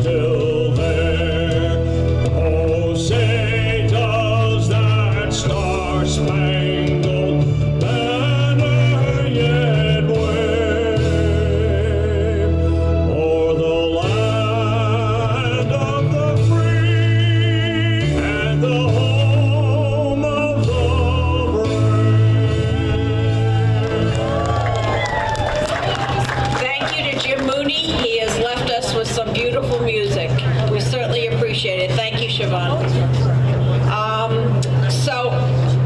still there. Oh, say does that star-spangled banner yet wave o'er the land of the free and the home of the Thank you to Jim Mooney. He has left us with some beautiful music. We certainly appreciate it. Thank you, Siobhan. So,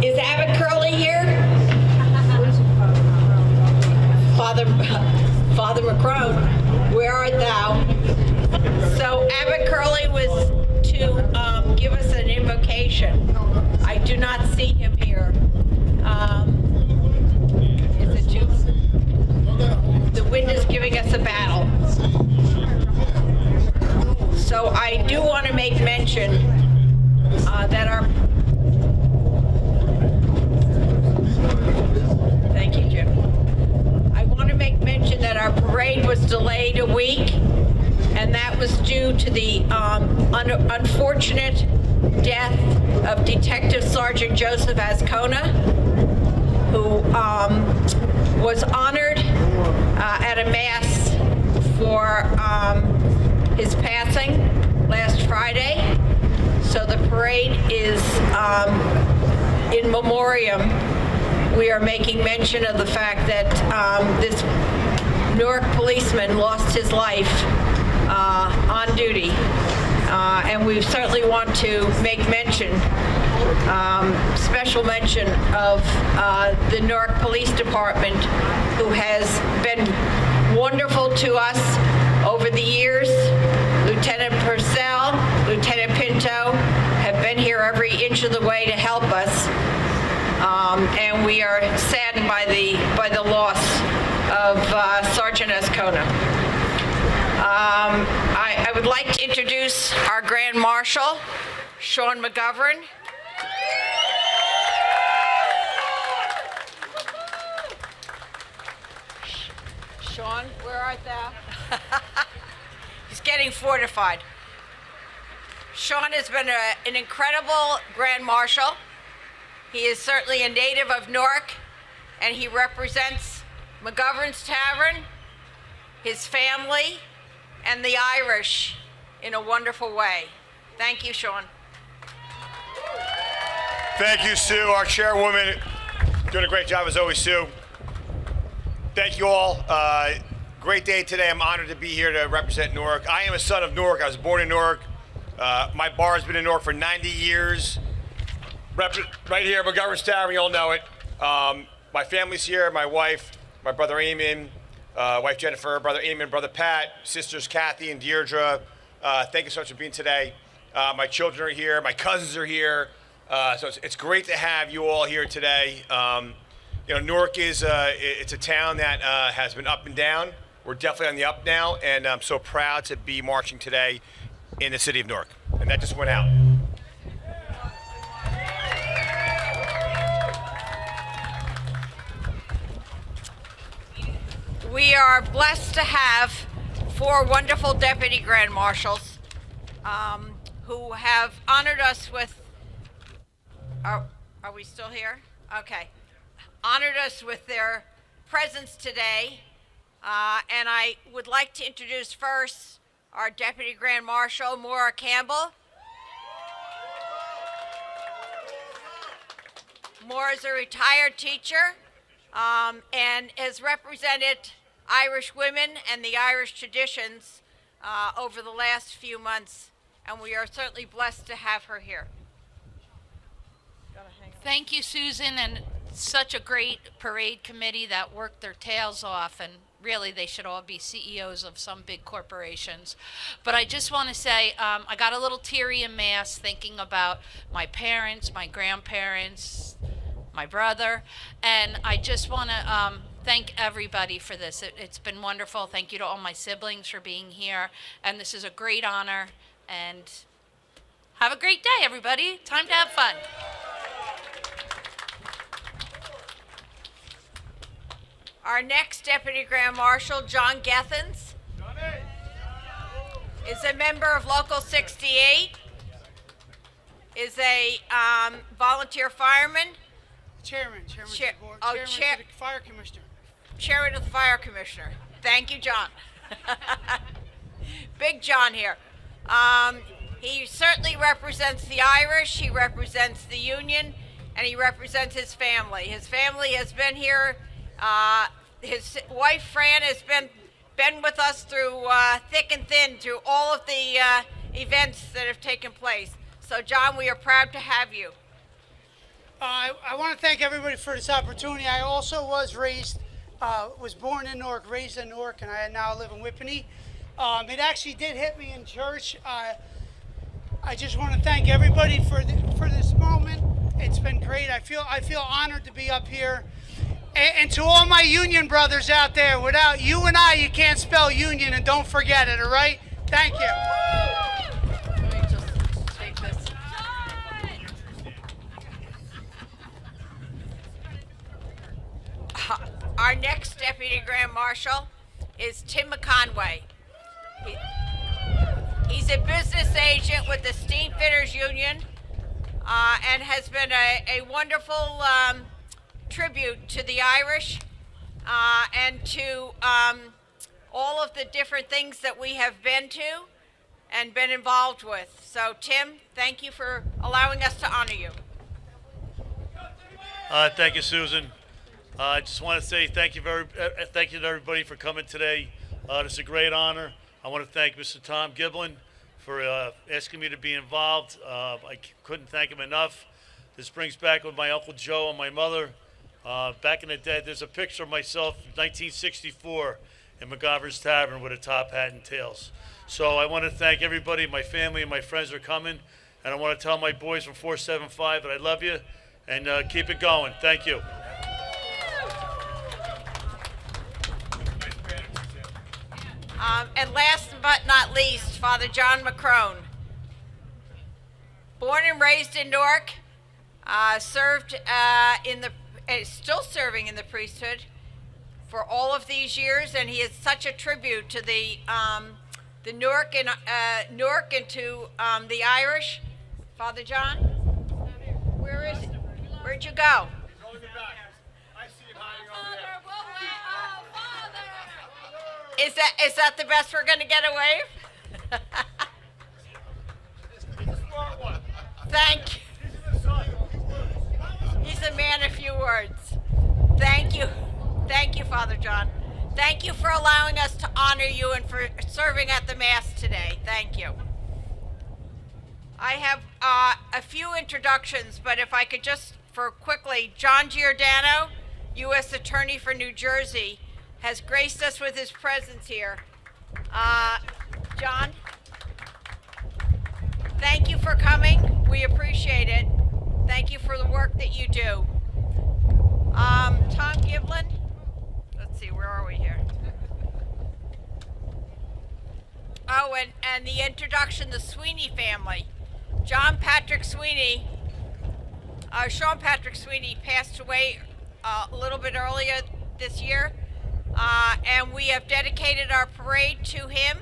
is Abbott Curley here? Father McCrone, where art thou? So, Abbott Curley was to give us an invocation. I do not see him here. Is it you? The wind is giving us a battle. So I do want to make mention that our... Thank you, Jim. I want to make mention that our parade was delayed a week, and that was due to the unfortunate death of Detective Sergeant Joseph Azcona, who was honored at a mass for his passing last Friday. So the parade is in memoriam. We are making mention of the fact that this Newark policeman lost his life on duty. And we certainly want to make mention, special mention of the Newark Police Department, who has been wonderful to us over the years. Lieutenant Purcell, Lieutenant Pinto have been here every inch of the way to help us. And we are saddened by the loss of Sergeant Azcona. I would like to introduce our Grand Marshal, Sean McGovern. Sean, where art thou? He's getting fortified. Sean has been an incredible Grand Marshal. He is certainly a native of Newark, and he represents McGovern's Tavern, his family, and the Irish in a wonderful way. Thank you, Sean. Thank you, Sue. Our chairwoman doing a great job as always, Sue. Thank you all. Great day today. I'm honored to be here to represent Newark. I am a son of Newark. I was born in Newark. My bar has been in Newark for 90 years. Right here, McGovern's Tavern, you all know it. My family's here, my wife, my brother Eamon, wife Jennifer, brother Eamon, brother Pat, sisters Kathy and Deirdre. Thank you so much for being today. My children are here, my cousins are here. So it's great to have you all here today. Newark is it's a town that has been up and down. We're definitely on the up now, and I'm so proud to be marching today in the city of Newark. And that just went out. We are blessed to have 4 wonderful Deputy Grand Marshals who have honored us with, are we still here? Okay. Honored us with their presence today. And I would like to introduce first our Deputy Grand Marshal, Maura Campbell. Maura is a retired teacher and has represented Irish women and the Irish traditions over the last few months, and we are certainly blessed to have her here. Thank you, Susan, and such a great parade committee that worked their tails off, and really they should all be CEOs of some big corporations. But I just want to say I got a little teary in Mass thinking about my parents, my grandparents, my brother, and I just want to thank everybody for this. It's been wonderful. Thank you to all my siblings for being here, and this is a great honor, and have a great day, everybody. Time to have fun. Our next Deputy Grand Marshal, John Gethens. is a member of Local 68, is a volunteer fireman, Chairman of Chair- the board, oh, chairman chair- of the fire commissioner. chairman of the fire commissioner. Thank you, John. Big John here. He certainly represents the Irish, he represents the Union, and he represents his family. His family has been here. His wife, Fran, has been with us through thick and thin, through all of the events that have taken place. So, John, we are proud to have you. I want to thank everybody for this opportunity. I also was born in Newark, raised in Newark, and I now live in Whippany. It actually did hit me in church. I just want to thank everybody for this moment. It's been great. I feel honored to be up here. And to all my union brothers out there, without you and I, you can't spell union, and don't forget it, all right? Thank you. Let me just take this. Our next Deputy Grand Marshal is Tim McConway. He's a business agent with the Steamfitters Union and has been a wonderful tribute to the Irish and to all of the different things that we have been to and been involved with. So, Tim, thank you for allowing us to honor you. Thank you, Susan. I just want to say thank you to everybody for coming today. It's a great honor. I want to thank Mr. Tom Giblin for asking me to be involved. I couldn't thank him enough. This brings back with my Uncle Joe and my mother. Back in the day, there's a picture of myself in 1964 in McGovern's Tavern with a top hat and tails. So I want to thank everybody, my family and my friends are coming. And I want to tell my boys from 475 that I love you and keep it going. Thank you. And last but not least, Father John McCrone. Born and raised in Newark, served still serving in the priesthood for all of these years, and he is such a tribute to the Newark and to the Irish. Father John, where is he? Where'd you go? Is that the best we're going to get away? Thank you. He's a man of few words. Thank you. Thank you, Father John. Thank you for allowing us to honor you and for serving at the Mass today. Thank you. I have a few introductions, but if I could just, for quickly, John Giordano, U.S. Attorney for New Jersey, has graced us with his presence here. John, thank you for coming. We appreciate it. Thank you for the work that you do. Tom Giblin, let's see, where are we here? Oh, and the introduction, the Sweeney family. Sean Patrick Sweeney passed away a little bit earlier this year. And we have dedicated our parade to him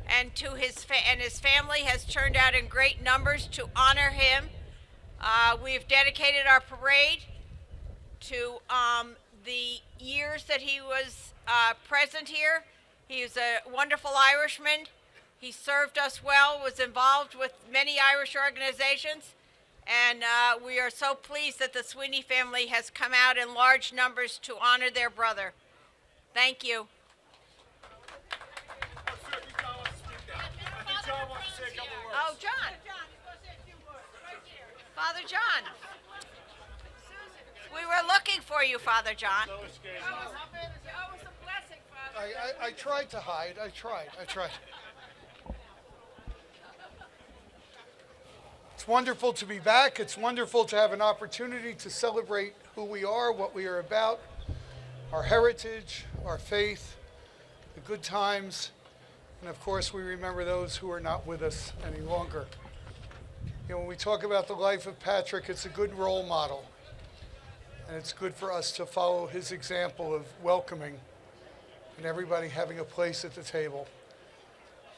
and to his family has turned out in great numbers to honor him. We've dedicated our parade to the years that he was present here. He was a wonderful Irishman. He served us well, was involved with many Irish organizations, and we are so pleased that the Sweeney family has come out in large numbers to honor their brother. Thank you. Oh, John. Father John. We were looking for you, Father John. I tried to hide. I tried. It's wonderful to be back. It's wonderful to have an opportunity to celebrate who we are, what we are about, our heritage, our faith, the good times, and of course we remember those who are not with us any longer. You know, when we talk about the life of Patrick, it's a good role model, and it's good for us to follow his example of welcoming and everybody having a place at the table.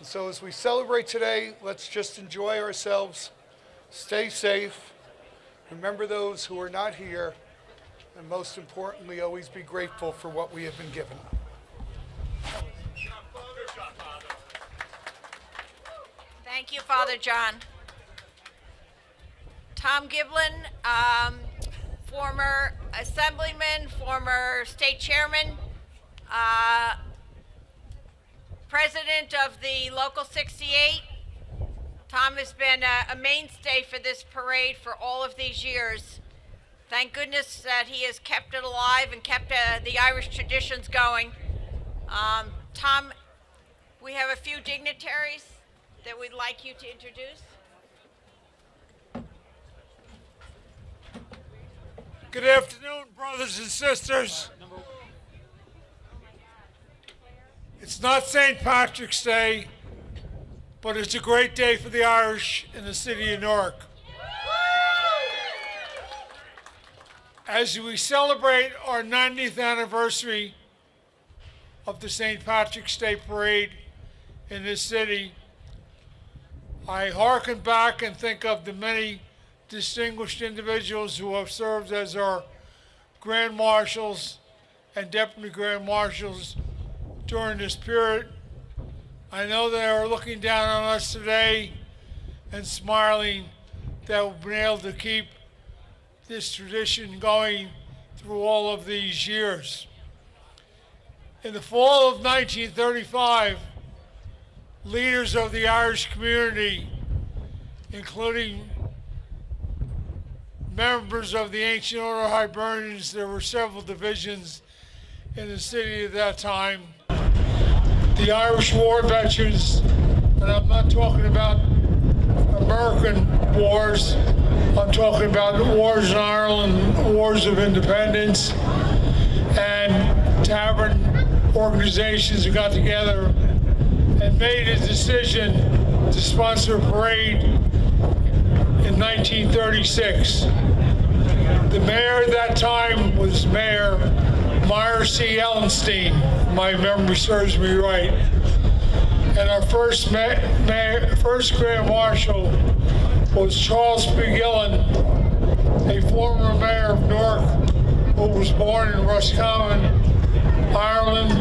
And so as we celebrate today, let's just enjoy ourselves, stay safe, remember those who are not here, and most importantly, always be grateful for what we have been given. Thank you, Father John. Tom Giblin, former assemblyman, former state chairman, president of the Local 68. Tom has been a mainstay for this parade for all of these years. Thank goodness that he has kept it alive and kept the Irish traditions going. Tom, we have a few dignitaries that we'd like you to introduce. Good afternoon, brothers and sisters. It's not St. Patrick's Day, but it's a great day for the Irish in the city of Newark. As we celebrate our 90th anniversary of the St. Patrick's Day Parade in this city, I hearken back and think of the many distinguished individuals who have served as our Grand Marshals and Deputy Grand Marshals during this period. I know they are looking down on us today and smiling that we've been able to keep this tradition going through all of these years. In the fall of 1935, leaders of the Irish community, including members of the Ancient Order of Hibernians, there were several divisions in the city at that time. The Irish war veterans, and I'm not talking about American wars, I'm talking about wars in Ireland, wars of independence, and tavern organizations who got together and made a decision to sponsor a parade in 1936. The mayor at that time was Mayor Meyer C. Ellenstein, if my memory serves me right. And our first Grand Marshal was Charles P. Gillen, a former mayor of Newark who was born in Roscommon, Ireland,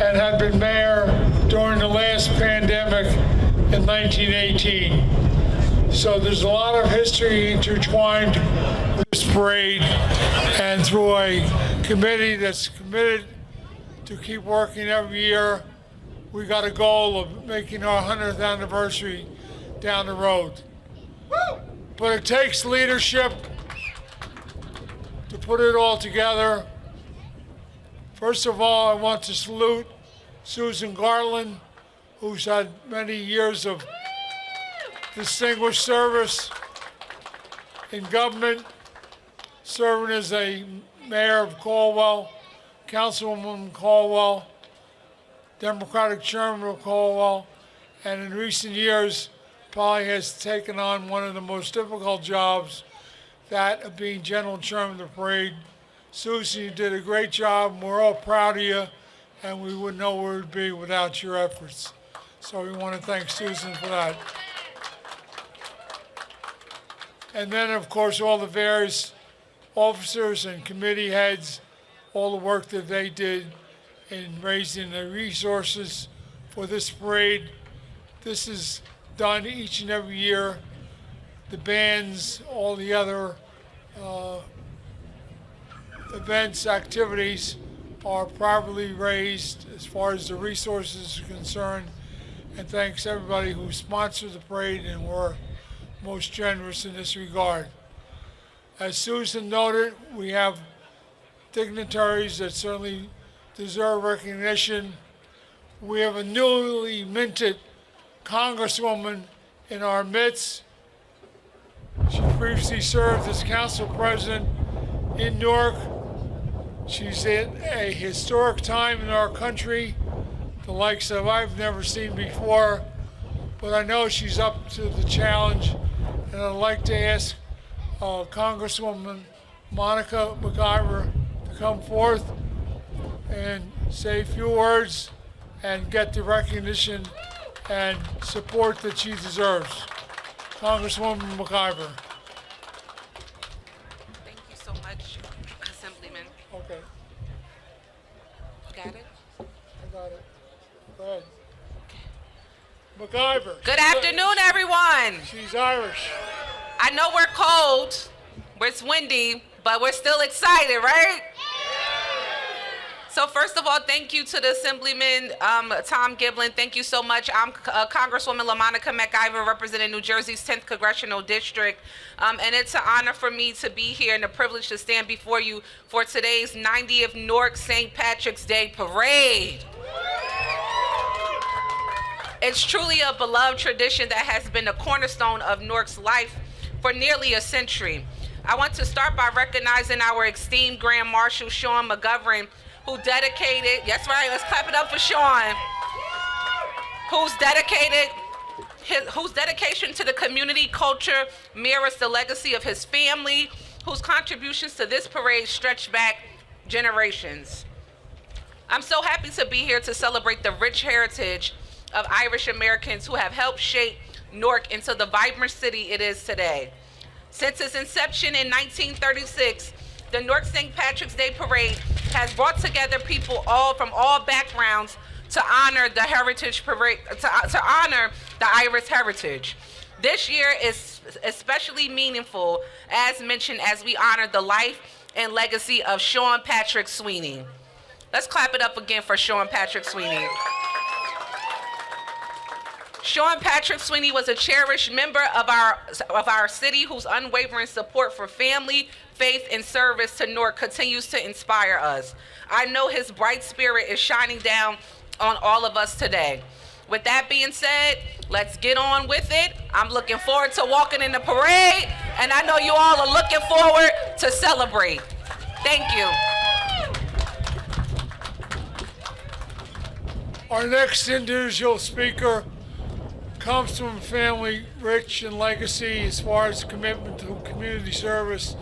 and had been mayor during the last pandemic in 1918. So there's a lot of history intertwined with this parade, and through a committee that's committed to keep working every year, we got a goal of making our 100th anniversary down the road. But it takes leadership to put it all together. First of all, I want to salute Susan Garland, who's had many years of distinguished service in government, serving as a mayor of Caldwell, Councilwoman Caldwell, Democratic Chairman of Caldwell, and in recent years probably has taken on one of the most difficult jobs, that of being General Chairman of the parade. Susan, you did a great job, and we're all proud of you, and we wouldn't know where we'd be without your efforts. So we want to thank Susan for that. And then, of course, all the various officers and committee heads, all the work that they did in raising the resources for this parade. This is done each and every year. The bands, all the other events, activities are properly raised as far as the resources are concerned. And thanks everybody who sponsored the parade and were most generous in this regard. As Susan noted, we have dignitaries that certainly deserve recognition. We have a newly minted Congresswoman in our midst. She previously served as council president in Newark. She's at a historic time in our country, the likes of I've never seen before, but I know she's up to the challenge, and I'd like to ask Congresswoman Monica MacIver to come forth and say a few words and get the recognition and support that she deserves. Congresswoman McIver. Thank you so much, Assemblyman. Okay, Got it? I got it. Go ahead. McIver. Good afternoon, everyone. She's Irish. I know we're cold, it's windy, but we're still excited, right? So first of all, thank you to the Assemblyman, Tom Giblin. Thank you so much. I'm Congresswoman LaMonica McIver, representing New Jersey's 10th Congressional District. And it's an honor for me to be here and a privilege to stand before you for today's 90th Newark St. Patrick's Day Parade. It's truly a beloved tradition that has been a cornerstone of Newark's life for nearly a century. I want to start by recognizing our esteemed Grand Marshal, Sean McGovern, who dedicated, that's right, let's clap it up for Sean, whose dedication to the community culture mirrors the legacy of his family, whose contributions to this parade stretch back generations. I'm so happy to be here to celebrate the rich heritage of Irish Americans who have helped shape Newark into the vibrant city it is today. Since its inception in 1936, the Newark St. Patrick's Day Parade has brought together people from all backgrounds to honor the heritage parade, to honor the Irish heritage. This year is especially meaningful, as mentioned, as we honor the life and legacy of Sean Patrick Sweeney. Let's clap it up again for Sean Patrick Sweeney. Sean Patrick Sweeney was a cherished member of our city whose unwavering support for family, faith, and service to Newark continues to inspire us. I know his bright spirit is shining down on all of us today. With that being said, let's get on with it. I'm looking forward to walking in the parade, and I know you all are looking forward to celebrate. Thank you. Our next individual speaker comes from a family rich in legacy as far as commitment to community service.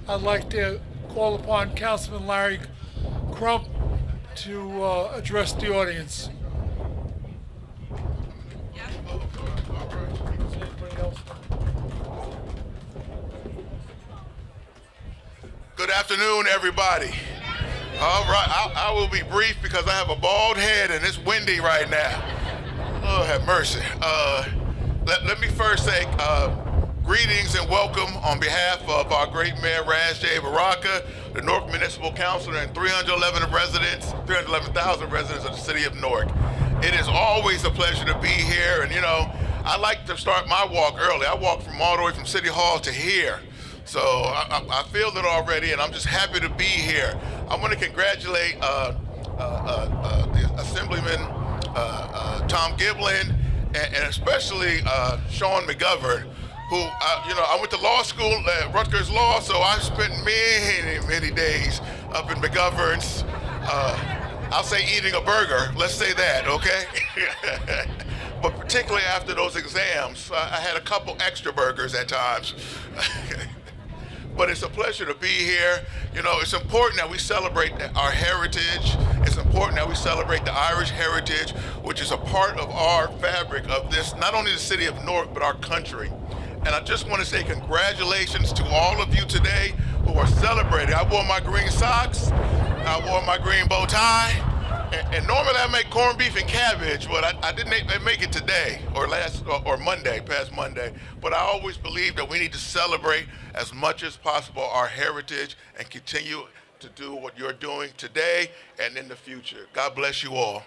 I'd like to call upon Councilman Larry Crump to address the audience. Good afternoon, everybody. All right, I will be brief because I have a bald head and it's windy right now. Oh, have mercy. Let me first say greetings and welcome on behalf of our great Mayor Ras J. Baraka, the Newark Municipal Council, and 311,000 residents of the city of Newark. It is always a pleasure to be here, and you know, I like to start my walk early. I walk from all the way from City Hall to here. So I feel it already, and I'm just happy to be here. I want to congratulate the Assemblyman Tom Giblin and especially Sean McGovern, who I went to law school at Rutgers Law, so I spent many days up in McGovern's. I'll say eating a burger. Let's say that, okay? But particularly after those exams, I had a couple extra burgers at times. But it's a pleasure to be here. You know, it's important that we celebrate our heritage. It's important that we celebrate the Irish heritage, which is a part of our fabric of this, not only the city of Newark, but our country. And I just want to say congratulations to all of you today who are celebrating. I wore my green socks, I wore my green bow tie, and normally I make corned beef and cabbage, but I didn't make it today or Monday, past Monday. But I always believe that we need to celebrate as much as possible our heritage and continue to do what you're doing today and in the future. God bless you all.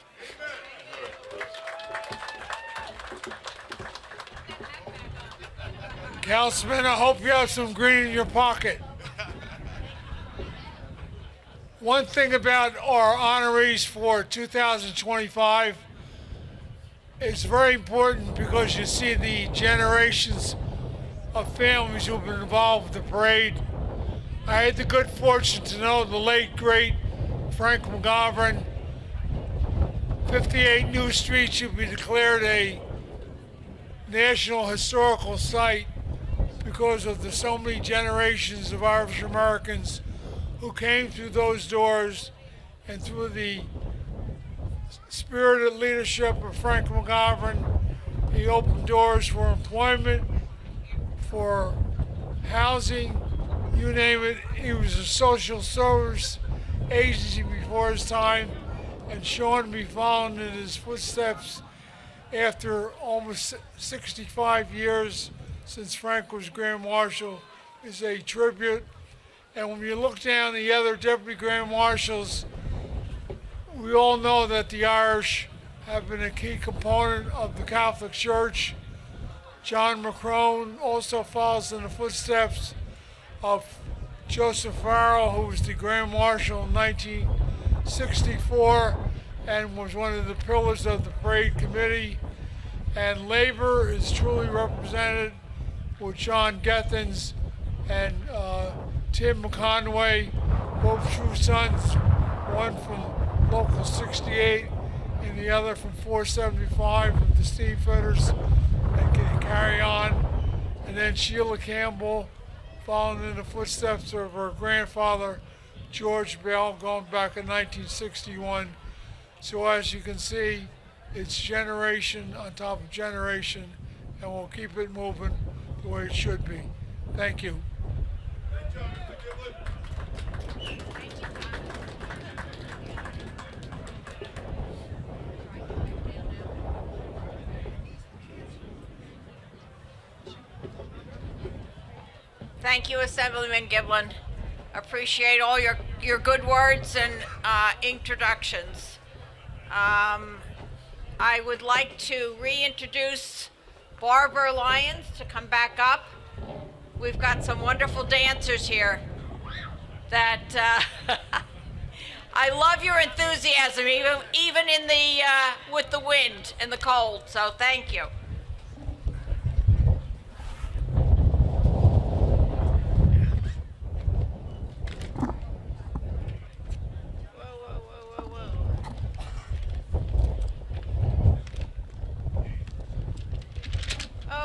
Councilman, I hope you have some green in your pocket. One thing about our honorees for 2025, it's very important because you see the generations of families who've been involved with the parade. I had the good fortune to know the late, great Frank McGovern. 58 New Street should be declared a National Historical Site because of the so many generations of Irish Americans who came through those doors, and through the spirited leadership of Frank McGovern He opened doors for employment, for housing, you name it. He was a social service agency before his time, and Sean will be following in his footsteps after almost 65 years since Frank was Grand Marshal is a tribute. And when you look down the other Deputy Grand Marshals, we all know that the Irish have been a key component of the Catholic Church. John McCrone also follows in the footsteps of Joseph Farrell, who was the Grand Marshal in 1964 and was one of the pillars of the parade committee. And Labor is truly represented with John Gethens and Tim McConway, both true sons, one from Local 68 and the other from 475 from the Steamfitters, and can carry on. And then Sheila Campbell, following in the footsteps of her grandfather, George Bell, going back in 1961. So as you can see, it's generation on top of generation, and we'll keep it moving the way it should be. Thank you. Thank you, Assemblyman Giblin. Appreciate all your good words and introductions. I would like to reintroduce Barbara Lyons to come back up. We've got some wonderful dancers here that I love your enthusiasm, even in the with the wind and the cold. So thank you.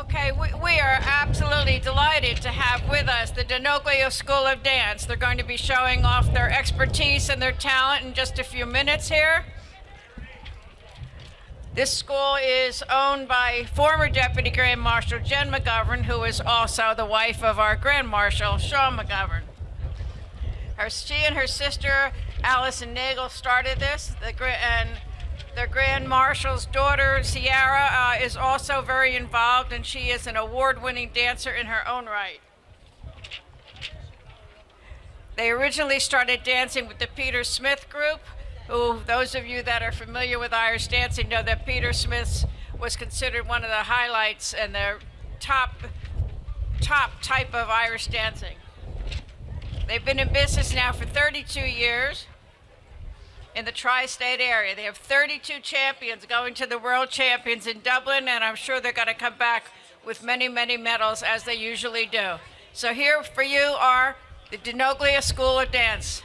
Okay, we are absolutely delighted to have with us the Denoglio School of Dance. They're going to be showing off their expertise and their talent in just a few minutes here. This school is owned by former Deputy Grand Marshal Jen McGovern, who is also the wife of our Grand Marshal, Sean McGovern. She and her sister, Allison Nagel, started this, and their Grand Marshal's daughter, Ciara, is also very involved, and she is an award-winning dancer in her own right. They originally started dancing with the Peter Smith Group, who, those of you that are familiar with Irish dancing know that Peter Smith was considered one of the highlights and the top type of Irish dancing. They've been in business now for 32 years. In the tri-state area. They have 32 champions going to the World Champions in Dublin, and I'm sure they're going to come back with many, many medals, as they usually do. So here for you are the Denoglio School of Dance.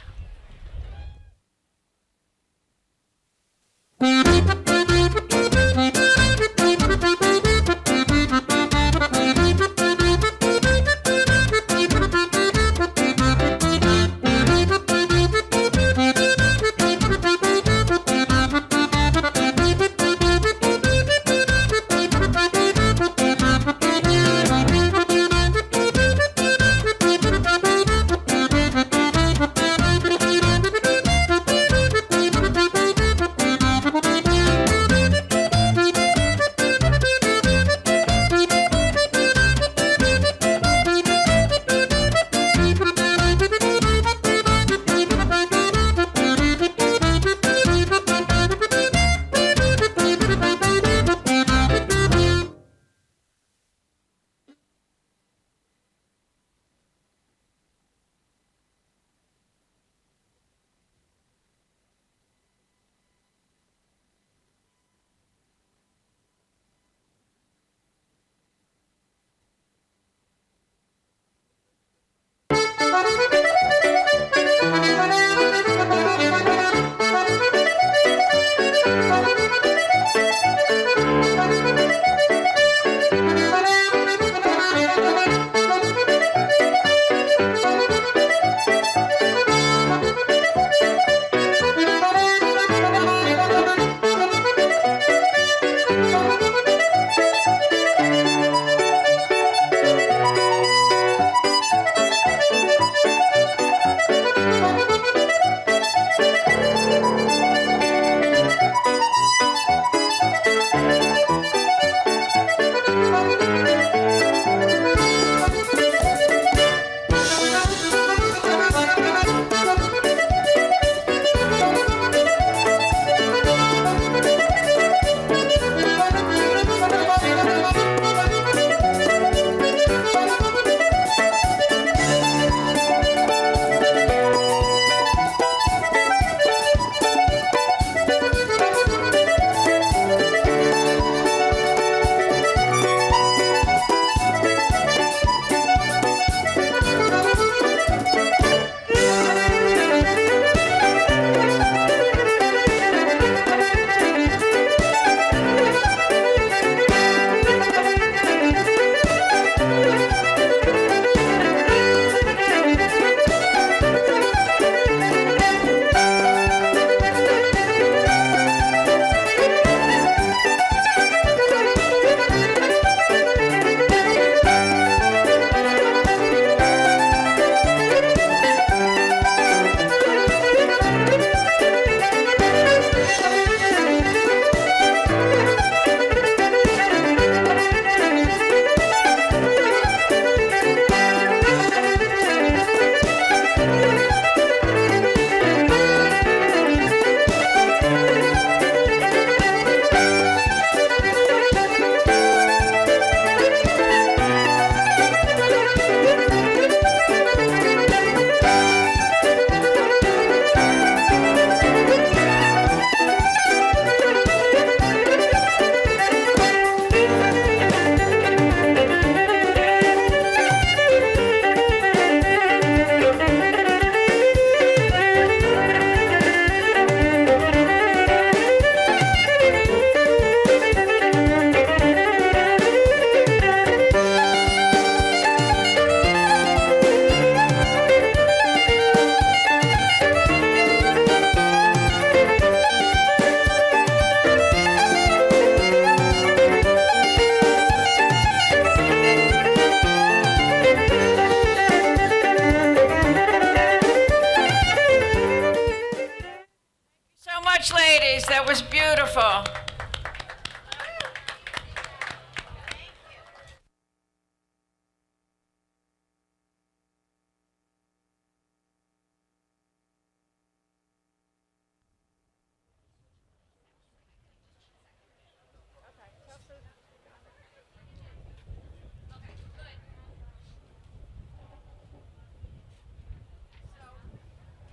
beautiful.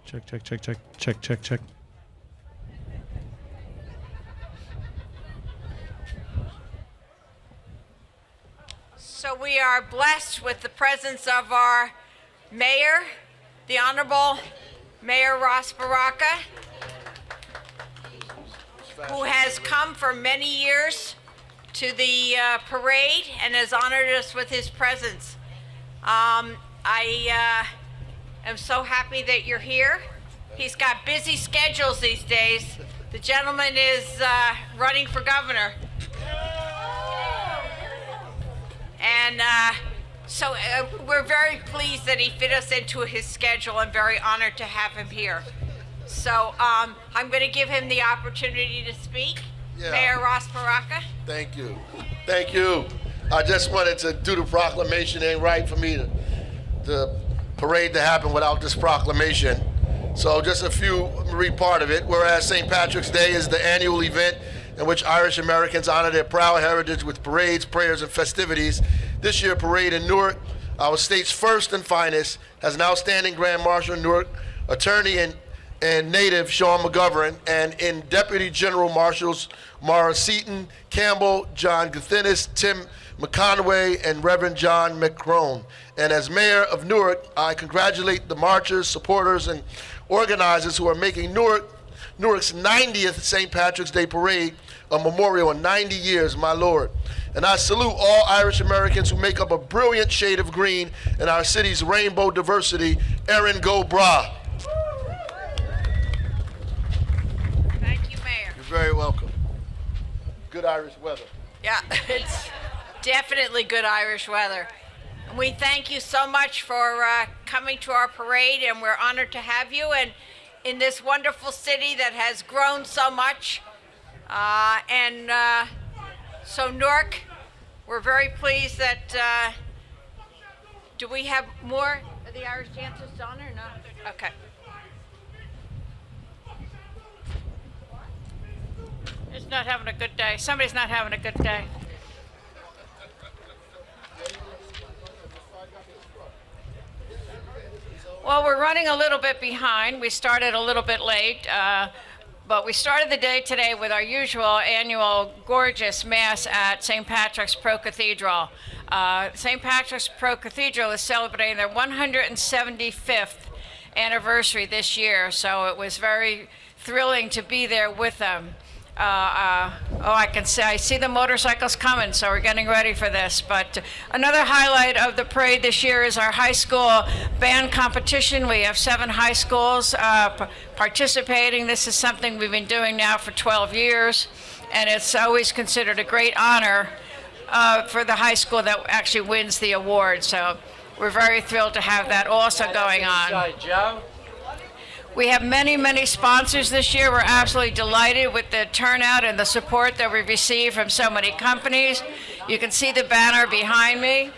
Check, check, check, check, check, check, check. So we are blessed with the presence of our mayor, the Honorable Mayor Ross Baraka, who has come for many years to the parade and has honored us with his presence. I am so happy that you're here. He's got busy schedules these days. The gentleman is running for governor. And so we're very pleased that he fit us into his schedule and very honored to have him here. So I'm going to give him the opportunity to speak. Yeah. Mayor Ross Baraka. Thank you. Thank you. I just wanted to do the proclamation. It ain't right for me to the parade to happen without this proclamation. So just a few, read part of it. Whereas St. Patrick's Day is the annual event in which Irish Americans honor their proud heritage with parades, prayers, and festivities. This year, parade in Newark, our state's first and finest, has an outstanding Grand Marshal in Newark, attorney and native Sean McGovern, and in Deputy General Marshals Mara Seaton, Campbell, John Guthinis, Tim McConway, and Reverend John McCrone. And as mayor of Newark, I congratulate the marchers, supporters, and organizers who are making Newark's 90th St. Patrick's Day Parade a memorial in 90 years, my Lord. And I salute all Irish Americans who make up a brilliant shade of green in our city's rainbow diversity. Erin Go Bra. Thank you, Mayor. You're very welcome. Good Irish weather. Yeah, it's definitely good Irish weather. And we thank you so much for coming to our parade, and we're honored to have you and in this wonderful city that has grown so much. So Newark, we're very pleased that, do we have more of the Irish dancers on or not? Okay. It's not having a good day. Somebody's not having a good day. Well, we're running a little bit behind. We started a little bit late, but we started the day today with our usual annual gorgeous Mass at St. Patrick's Pro Cathedral. St. Patrick's Pro Cathedral is celebrating their 175th anniversary this year, so it was very thrilling to be there with them. I see the motorcycles coming, so we're getting ready for this. But another highlight of the parade this year is our high school band competition. We have 7 high schools participating. This is something we've been doing now for 12 years, and it's always considered a great honor for the high school that actually wins the award. So we're very thrilled to have that also going on. We have many, many sponsors this year. We're absolutely delighted with the turnout and the support that we've received from so many companies. You can see the banner behind me.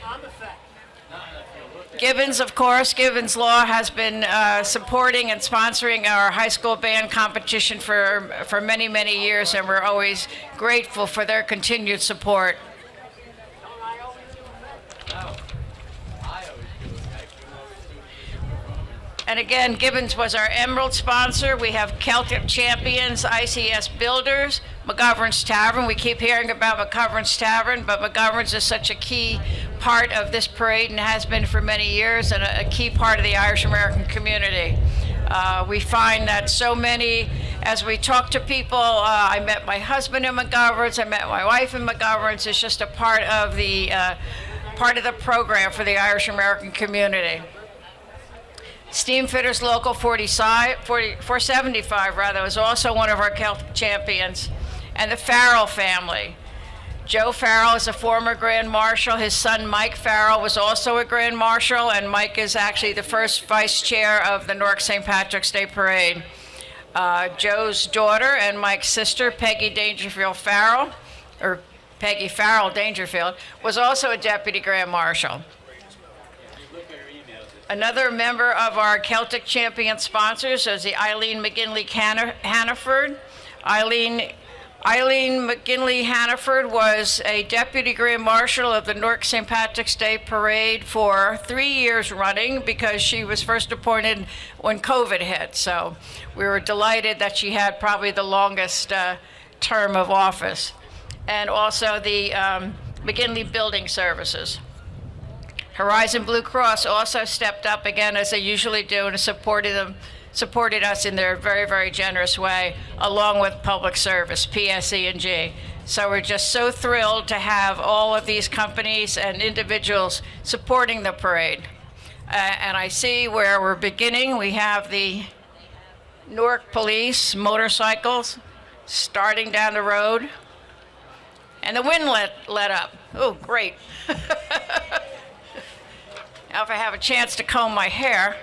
Gibbons, of course, Gibbons Law has been supporting and sponsoring our high school band competition for many, many years, and we're always grateful for their continued support. And again, Gibbons was our Emerald sponsor. We have Celtic Champions, ICS Builders, McGovern's Tavern. We keep hearing about McGovern's Tavern, but McGovern's is such a key part of this parade and has been for many years, and a key part of the Irish American community. We find that so many, as we talk to people, I met my husband in McGovern's, I met my wife in McGovern's. It's just a part of the program for the Irish American community. Steamfitters Local 475 is also one of our Celtic champions. And the Farrell family. Joe Farrell is a former Grand Marshal. His son Mike Farrell was also a Grand Marshal, and Mike is actually the first vice chair of the Newark St. Patrick's Day Parade. Joe's daughter and Mike's sister, Peggy Dangerfield Farrell, or Peggy Farrell Dangerfield, was also a deputy grand marshal. Another member of our Celtic Champion sponsors is the Eileen McGinley Hannaford. Eileen McGinley Hannaford was a deputy grand marshal of the Newark St. Patrick's Day Parade for 3 years running because she was first appointed when COVID hit. So we were delighted that she had probably the longest term of office. And also the McGinley Building Services. Horizon Blue Cross also stepped up again, as they usually do, and supported us in their very, very generous way, along with Public Service, PSE&G. So we're just so thrilled to have all of these companies and individuals supporting the parade. And I see where we're beginning. We have the Newark Police motorcycles starting down the road. And the wind let up. Oh, great. Now if I have a chance to comb my hair.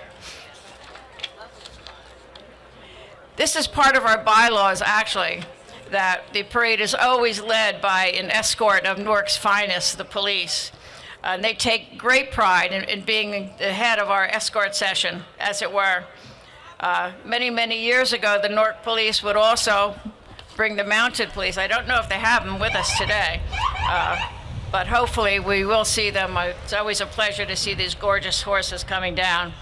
This is part of our bylaws, actually, that the parade is always led by an escort of Newark's finest, the police. And they take great pride in being the head of our escort session, as it were. Many, many years ago, the Newark Police would also bring the mounted police. I don't know if they have them with us today, but hopefully we will see them. It's always a pleasure to see these gorgeous horses coming down.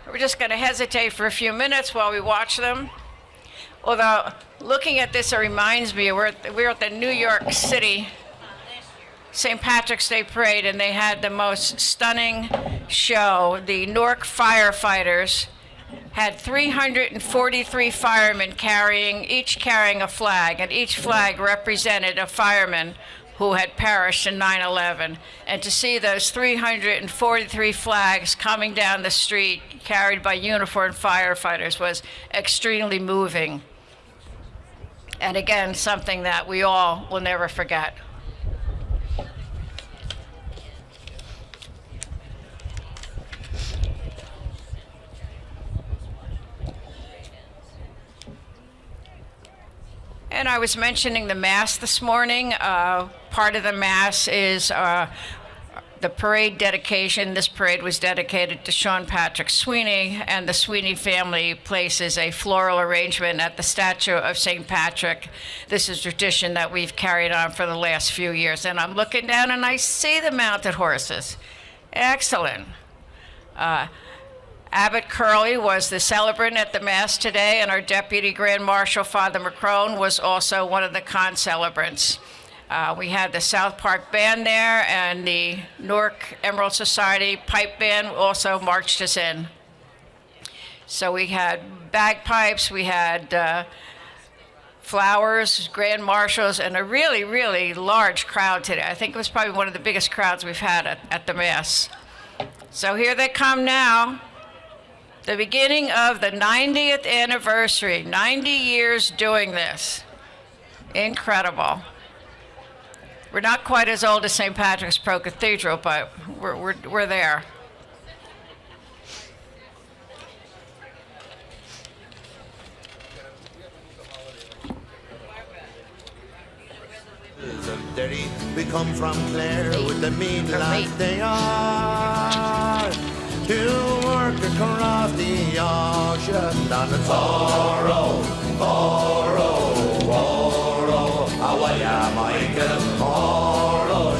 We're just going to hesitate for a few minutes while we watch them. Although, looking at this, it reminds me, we're at the New York City St. Patrick's Day Parade, and they had the most stunning show. The Newark firefighters had 343 firemen each carrying a flag, and each flag represented a fireman who had perished in 9/11. And to see those 343 flags coming down the street carried by uniformed firefighters was extremely moving. And again, something that we all will never forget. And I was mentioning the Mass this morning. Part of the Mass is the parade dedication. This parade was dedicated to Sean Patrick Sweeney, and the Sweeney family places a floral arrangement at the statue of St. Patrick. This is a tradition that we've carried on for the last few years. And I'm looking down and I see the mounted horses. Excellent. Abbot Curley was the celebrant at the Mass today, and our Deputy Grand Marshal, Father McCrone, was also one of the con-celebrants. We had the South Park Band there, and the Newark Emerald Society Pipe Band also marched us in. So we had bagpipes, we had flowers, grand marshals, and a really, really large crowd today. I think it was probably one of the biggest crowds we've had at the Mass. So here they come now. The beginning of the 90th anniversary, 90 years doing this. Incredible. We're not quite as old as St. Patrick's Pro Cathedral, but we're there. We come from Clare with the mean lads they are, to work across the ocean on the Toro, Awaya, Michael, Toro,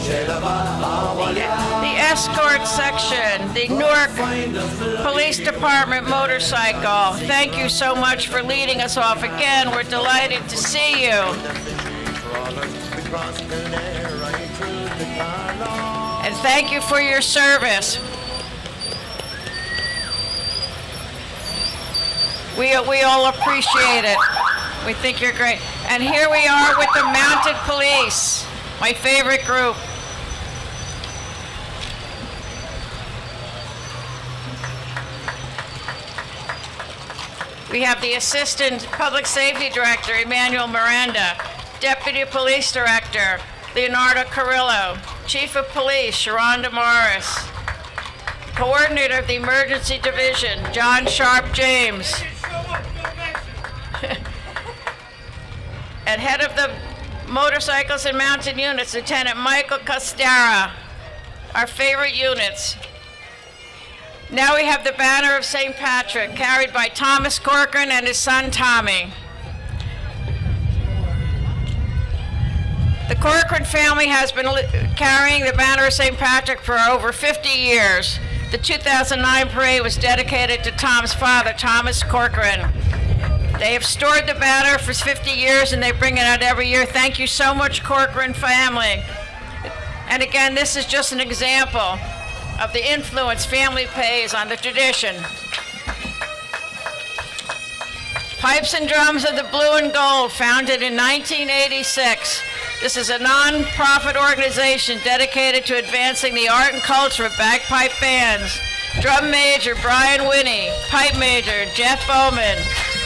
The escort section, the Newark Police Department motorcycle. Thank you so much for leading us off again. We're delighted to see you. And thank you for your service. We all appreciate it. We think you're great. And here we are with the Mounted Police, my favorite group. We have the Assistant Public Safety Director, Emmanuel Miranda, Deputy Police Director, Leonardo Carrillo, Chief of Police, Sharonda Morris, Coordinator of the Emergency Division, John Sharp James, and head of the Motorcycles and Mounted Units, Lieutenant Michael Costera, our favorite units. Now we have the banner of St. Patrick, carried by Thomas Corcoran and his son Tommy. The Corcoran family has been carrying the banner of St. Patrick for over 50 years. The 2009 parade was dedicated to Tom's father, Thomas Corcoran. They have stored the banner for 50 years and they bring it out every year. Thank you so much, Corcoran family. And again, this is just an example of the influence family pays on the tradition. Pipes and Drums of the Blue and Gold, founded in 1986. This is a non-profit organization dedicated to advancing the art and culture of bagpipe bands. Drum Major Brian Winnie, Pipe Major Jeff Bowman,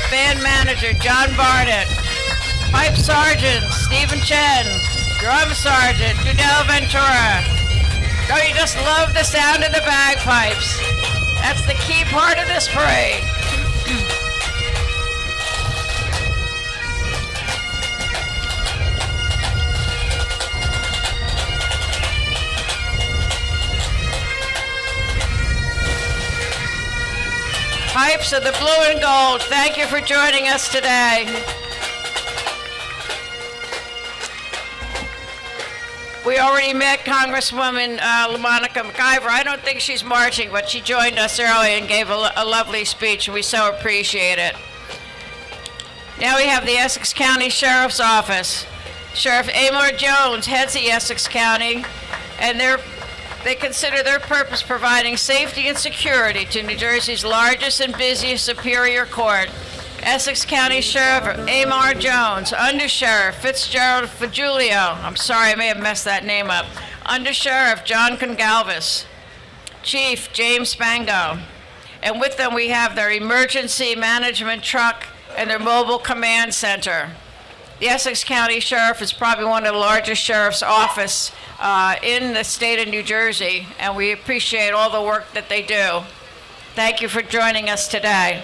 Band Manager John Barnett, Pipe Sergeant Stephen Chen, Drum Sergeant Dudell Ventura. Don't you just love the sound of the bagpipes? That's the key part of this parade. Pipes of the Blue and Gold, thank you for joining us today. We already met Congresswoman LaMonica McIver. I don't think she's marching, but she joined us early and gave a lovely speech, and we so appreciate it. Now we have the Essex County Sheriff's Office. Sheriff Amor Jones heads the Essex County, and they consider their purpose providing safety and security to New Jersey's largest and busiest Superior Court. Essex County Sheriff Amor Jones, Under Sheriff Fitzgerald Fagulio, I'm sorry, I may have messed that name up, Under Sheriff John Congalvis, Chief James Spango, and with them we have their emergency management truck and their mobile command center. The Essex County Sheriff is probably one of the largest sheriff's office in the state of New Jersey, and we appreciate all the work that they do. Thank you for joining us today.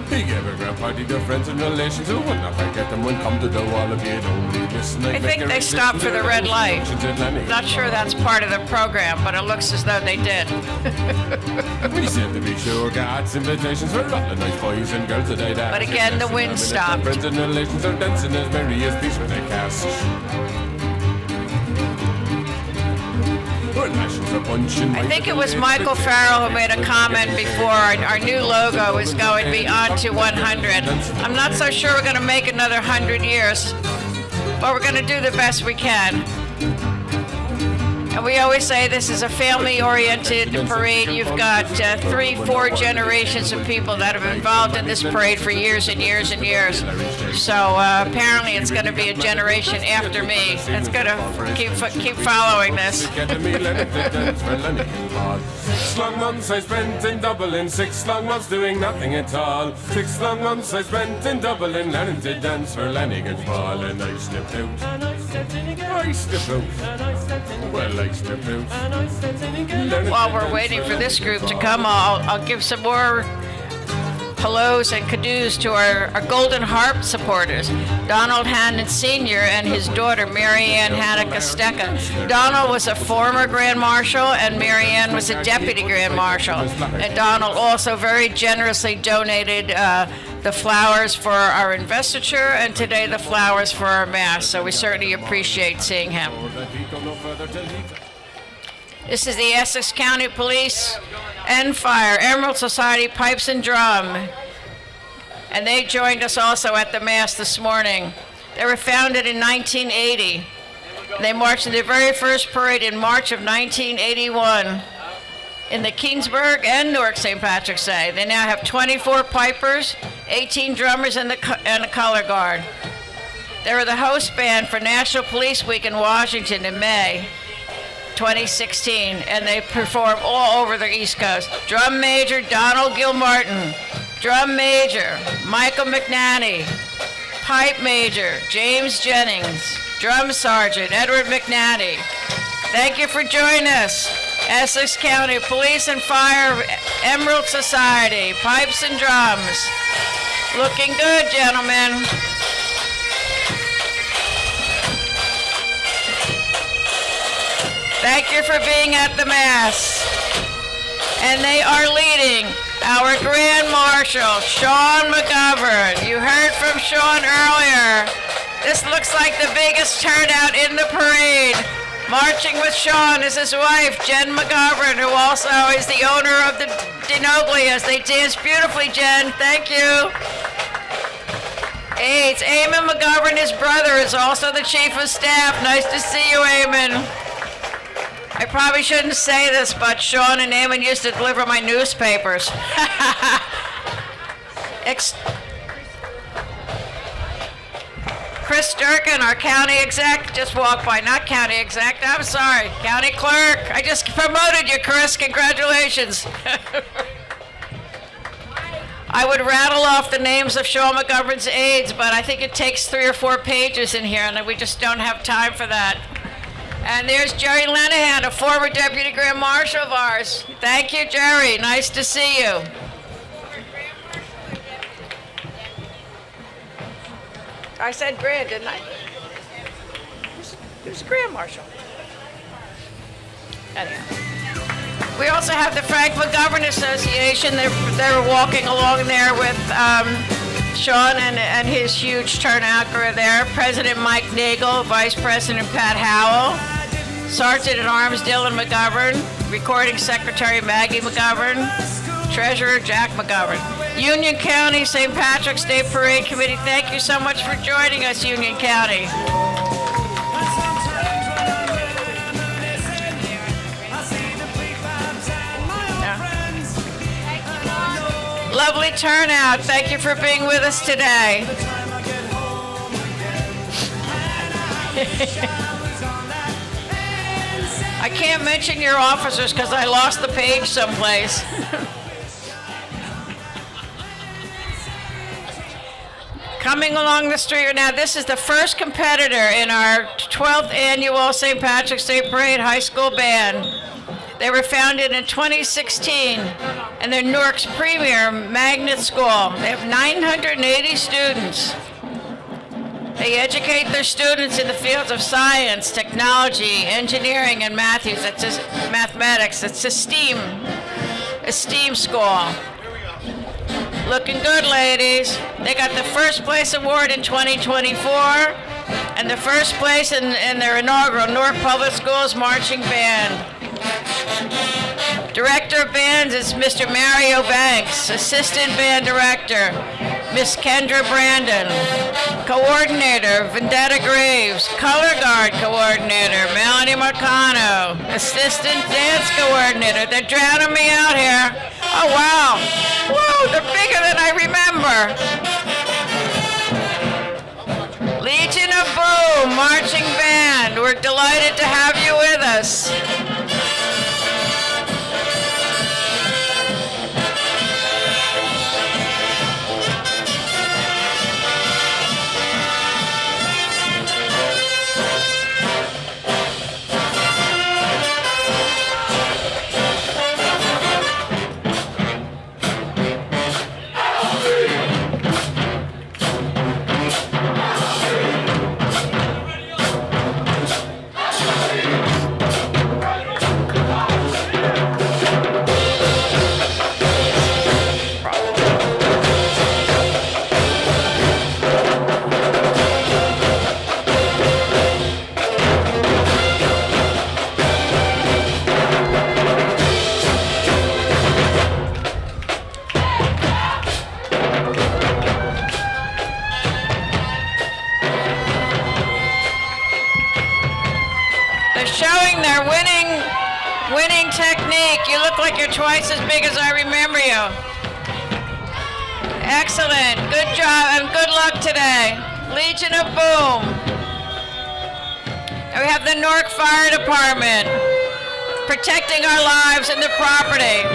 He gave a grand party to friends and relations who would not forget them when come to the wall of it only listen. I think they stopped for the red light. Not sure that's part of the program, but it looks as though they did. We said to be sure God's invitations for all the nice boys and girls today. But again, the wind stopped. Friends and relations are dancing as merry as peace when they cast. I think it was Michael Farrell who made a comment before our new logo is going to be on to 100. I'm not so sure we're going to make another 100 years, but we're going to do the best we can. And we always say this is a family-oriented parade. You've got 3-4 generations of people that have been involved in this parade for years and years and years. So apparently it's going to be a generation after me that's going to keep following this. 6 long months I spent in Dublin, 6 long months doing nothing at all. 6 long months I spent in Dublin learning to dance for Lanigan's Ball. And I stepped out, I stepped out, well I stepped out. While we're waiting for this group to come, I'll give some more hellos and kadoos to our Golden Harp supporters, Donald Hannon Sr. and his daughter, Mary Ann Hanna-Costecca. Donald was a former Grand Marshal and Mary Ann was a Deputy Grand Marshal. And Donald also very generously donated the flowers for our investiture and today the flowers for our Mass. So we certainly appreciate seeing him. This is the Essex County Police and Fire, Emerald Society Pipes and Drum. And they joined us also at the Mass this morning. They were founded in 1980. They marched in their very first parade in March of 1981 in the Keansburg and Newark St. Patrick's Day. They now have 24 pipers, 18 drummers, and a color guard. They were the host band for National Police Week in Washington in May 2016, and they perform all over the East Coast. Drum Major Donald Gilmartin, Drum Major Michael McNanny, Pipe Major James Jennings, Drum Sergeant Edward McNanny. Thank you for joining us, Essex County Police and Fire Emerald Society, pipes and drums. Looking good, gentlemen. Thank you for being at the Mass. And they are leading our Grand Marshal, Sean McGovern. You heard from Sean earlier. This looks like the biggest turnout in the parade. Marching with Sean is his wife, Jen McGovern, who also is the owner of the Dinoglias. They dance beautifully, Jen. Thank you. It's Eamon McGovern, his brother, is also the chief of staff. Nice to see you, Eamon. I probably shouldn't say this, but Sean and Eamon used to deliver my newspapers. Chris Durkin, our county exec, just walked by. Not county exec, I'm sorry, county clerk. I just promoted you, Chris. Congratulations. I would rattle off the names of Sean McGovern's aides, but I think it takes 3 or 4 pages in here, and we just don't have time for that. And there's Jerry Lenahan, a former Deputy Grand Marshal of ours. Thank you, Jerry. Nice to see you. I said Grand, didn't I? Who's Grand Marshal? Anyhow. We also have the Frank McGovern Association. They're walking along there with Sean and his huge turnout crew there. President Mike Nagel, Vice President Pat Howell, Sergeant at Arms Dylan McGovern, Recording Secretary Maggie McGovern, Treasurer Jack McGovern. Union County St. Patrick's Day Parade Committee, thank you so much for joining us, Union County. Lovely turnout. Thank you for being with us today. I can't mention your officers because I lost the page someplace. Coming along the street now, this is the first competitor in our 12th annual St. Patrick's Day Parade High School Band. They were founded in 2016, and they're Newark's premier magnet school. They have 980 students. They educate their students in the fields of science, technology, engineering, and mathematics. It's a STEAM school. Looking good, ladies. They got the first place award in 2024, and the first place in their inaugural Newark Public Schools Marching Band. Director of Bands is Mr. Mario Banks. Assistant Band Director, Miss Kendra Brandon. Coordinator, Vendetta Graves. Color Guard Coordinator, Melanie Marcano. Assistant Dance Coordinator. They're drowning me out here. Oh, wow. Whoa, they're bigger than I remember. Legion of Boom Marching Band. We're delighted to have you with us. Winning technique. You look like you're twice as big as I remember you. Excellent. Good job and good luck today. Legion of Boom. And we have the Newark Fire Department protecting our lives and the property.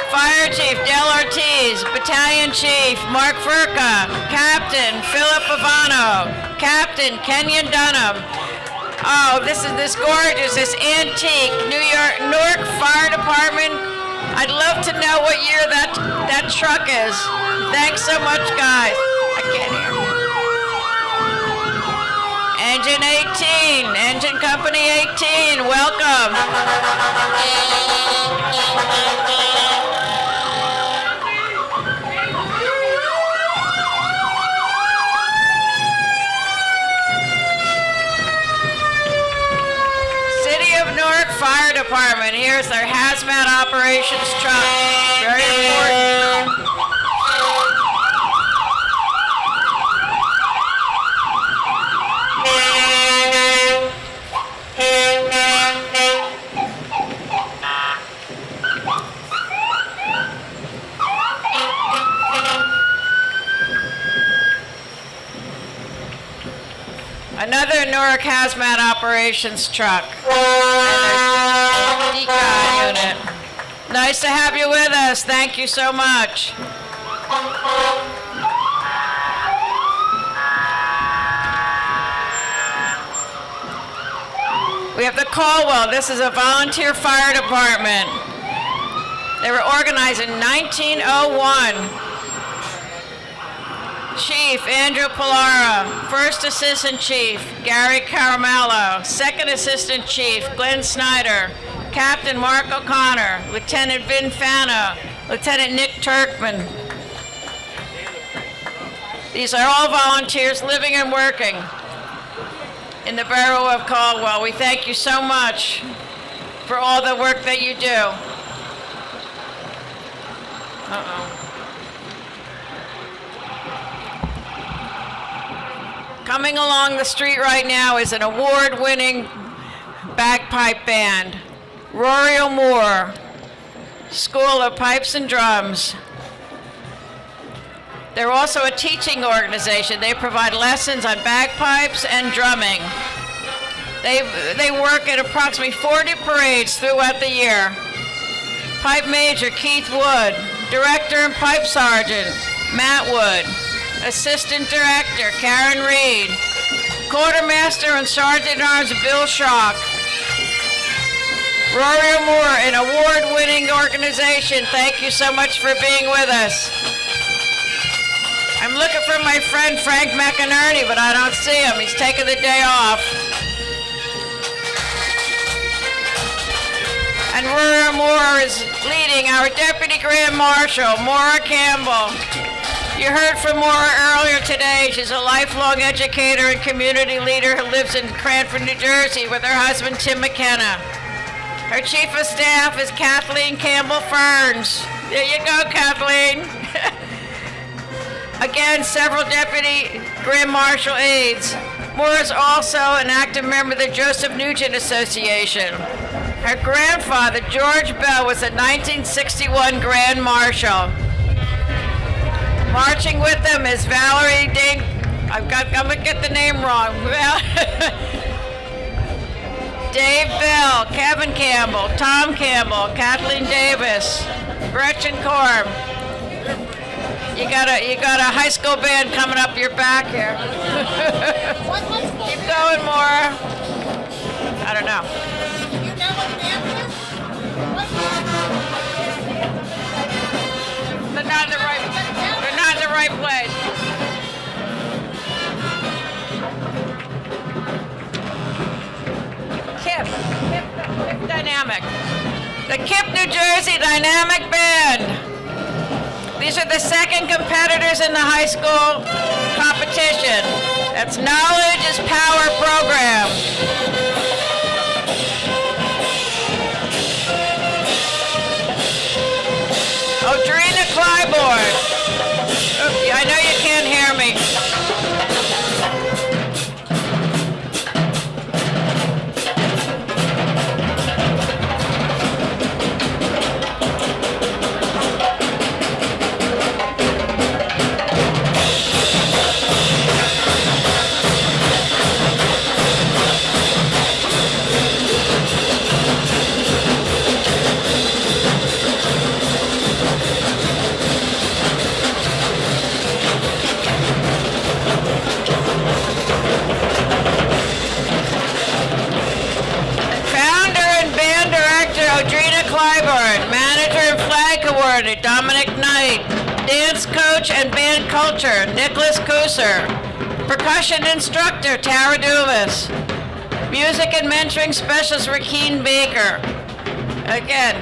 Fire Chief Del Ortiz, Battalion Chief Mark Furka, Captain Philip Ivano, Captain Kenyon Dunham, Oh, this gorgeous, this antique Newark Fire Department. I'd love to know what year that truck is. Thanks so much, guys. I can't hear. Engine 18, Engine Company 18, welcome. City of Newark Fire Department. Here's their hazmat operations truck. Very important. Another Newark hazmat operations truck. Decon unit. Nice to have you with us. Thank you so much. We have the Caldwell. This is a volunteer fire department. They were organized in 1901. Chief Andrew Pilara, First Assistant Chief Gary Caramello, Second Assistant Chief Glenn Snyder, Captain Mark O'Connor, Lieutenant Vin Fano, Lieutenant Nick Turkman. These are all volunteers living and working in the borough of Caldwell. We thank you so much for all the work that you do. Coming along the street right now is an award-winning bagpipe band, Rory O'Moore, School of Pipes and Drums. They're also a teaching organization. They provide lessons on bagpipes and drumming. They work at approximately 40 parades throughout the year. Pipe Major Keith Wood, Director and Pipe Sergeant Matt Wood, Assistant Director Karen Reed, Quartermaster and Sergeant at Arms Bill Schock. Rory O'Moore, an award-winning organization. Thank you so much for being with us. I'm looking for my friend Frank McInerney, but I don't see him. He's taking the day off. And Rory O'Moore is leading our Deputy Grand Marshal, Maura Campbell. You heard from Maura earlier today. She's a lifelong educator and community leader who lives in Cranford, New Jersey with her husband, Tim McKenna. Her Chief of Staff is Kathleen Campbell Ferns. There you go, Kathleen. Again, several Deputy Grand Marshal aides. Maura is also an active member of the Joseph Nugent Association. Her grandfather, George Bell, was a 1961 Grand Marshal. Marching with them is Valerie Ding. I'm gonna get the name wrong. Dave Bell, Kevin Campbell, Tom Campbell, Kathleen Davis, Gretchen Korm. You got a high school band coming up your back here. Keep going, Maura. I don't know. You know what band is? They're not in the right. They're not in the right place. KIP Dynamic. The KIP New Jersey Dynamic Band. These are the second competitors in the high school competition. That's Knowledge is Power program. Audrina Clybourne. Oops, I know you can't hear me. and Band Culture, Nicholas Gooser. Percussion Instructor, Tara Dumas. Music and Mentoring Specialist, Rakeen Baker. Again,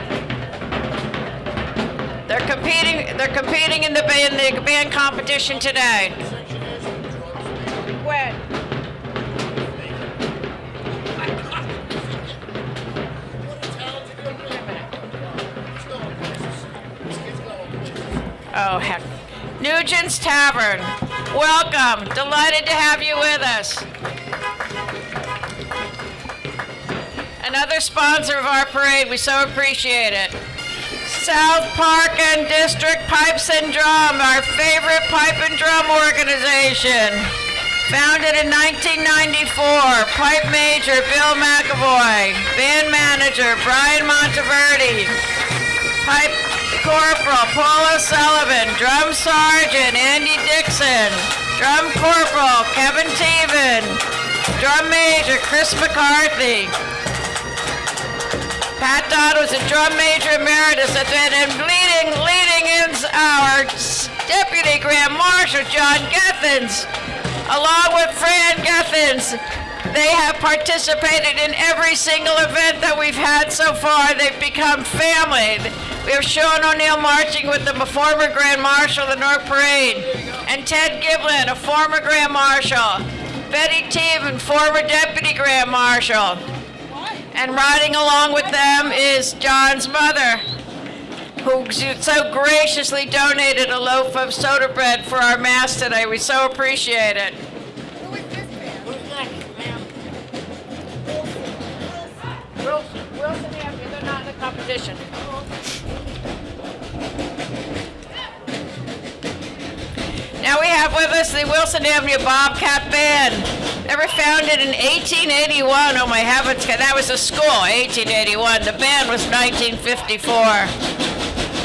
they're competing in the band competition today. When? Oh, heck. Nugent's Tavern. Welcome. Delighted to have you with us. Another sponsor of our parade. We so appreciate it. South Park and District Pipes and Drum, our favorite pipe and drum organization. Founded in 1994. Pipe Major Bill McAvoy. Band Manager Brian Monteverdi. Pipe Corporal Paula Sullivan. Drum Sergeant Andy Dixon. Drum Corporal Kevin Teven. Drum Major Chris McCarthy. Pat Dodd was a drum major emeritus and leading in our Deputy Grand Marshal John Gethens. Along with Fran Gethens, they have participated in every single event that we've had so far. They've become family. We have Sean O'Neill marching with the former Grand Marshal of the Newark Parade, and Ted Giblin, a former Grand Marshal. Betty Teven, former Deputy Grand Marshal. And riding along with them is John's mother, who so graciously donated a loaf of soda bread for our Mass today. We so appreciate it. Who is this band? Who's next, ma'am? Wilson Avenue. They're not in the competition. Now we have with us the Wilson Avenue Bobcat Band. They were founded in 1881. Oh my heavens, that was a school, 1881. The band was 1954.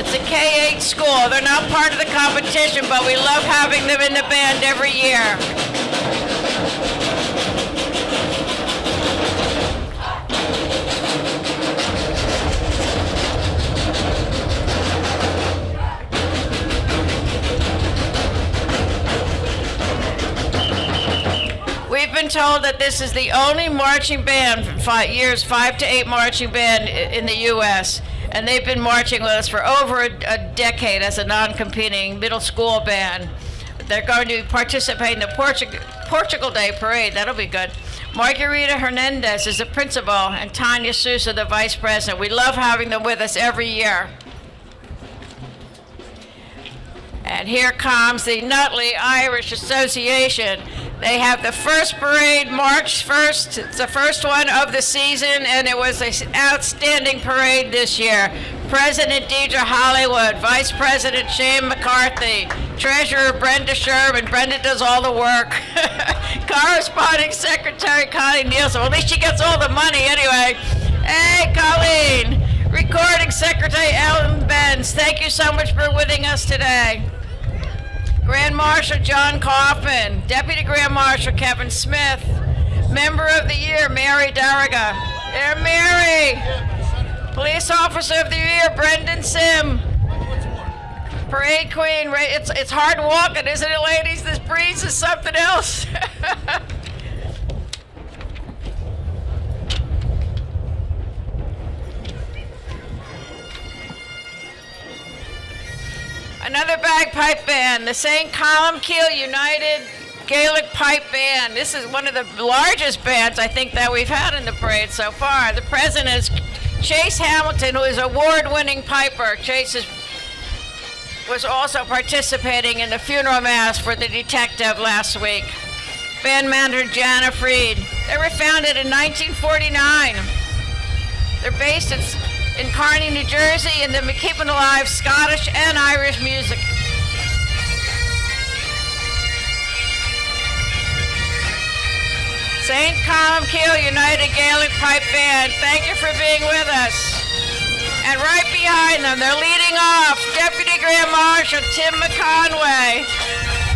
It's a K-8 school. They're not part of the competition, but we love having them in the band every year. We've been told that this is the only marching band, 5 to 8 marching band in the U.S., and they've been marching with us for over a decade as a non-competing middle school band. They're going to participate in the Portugal Day Parade. That'll be good. Margarita Hernandez is the principal, and Tanya Sousa, the vice president. We love having them with us every year. And here comes the Nutley Irish Association. They have the first parade March 1st. It's the first one of the season, and it was an outstanding parade this year. President Deidre Hollywood, Vice President Shane McCarthy, Treasurer Brenda Sherman. Brenda does all the work. Corresponding Secretary Connie Nielsen. Well, at least she gets all the money anyway. Hey, Colleen. Recording Secretary Ellen Benz. Thank you so much for with us today. Grand Marshal John Kaufman, Deputy Grand Marshal Kevin Smith, Member of the Year Mary Darriga. There, Mary. Police Officer of the Year Brendan Sim. Parade Queen, it's hard walking, isn't it, ladies? This breeze is something else. Another bagpipe band, the St. Columkille United Gaelic Pipe Band. This is one of the largest bands, I think, that we've had in the parade so far. The president is Chase Hamilton, who is an award-winning piper. Chase was also participating in the funeral mass for the detective last week. Band manager Jana Freed. They were founded in 1949. They're based in Kearney, New Jersey, and they've been keeping alive Scottish and Irish music. St. Columkille United Gaelic Pipe Band, thank you for being with us. And right behind them, they're leading off Deputy Grand Marshal Tim McConway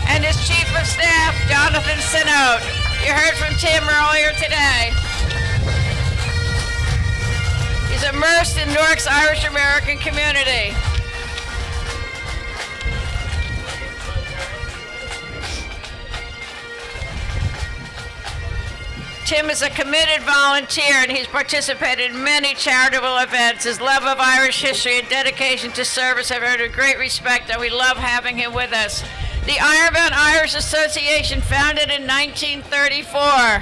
and his Chief of Staff, Jonathan Sinote. You heard from Tim earlier today. He's immersed in Newark's Irish American community. Tim is a committed volunteer, and he's participated in many charitable events. His love of Irish history and dedication to service have earned a great respect, and we love having him with us. The Ironbound Irish Association, founded in 1934.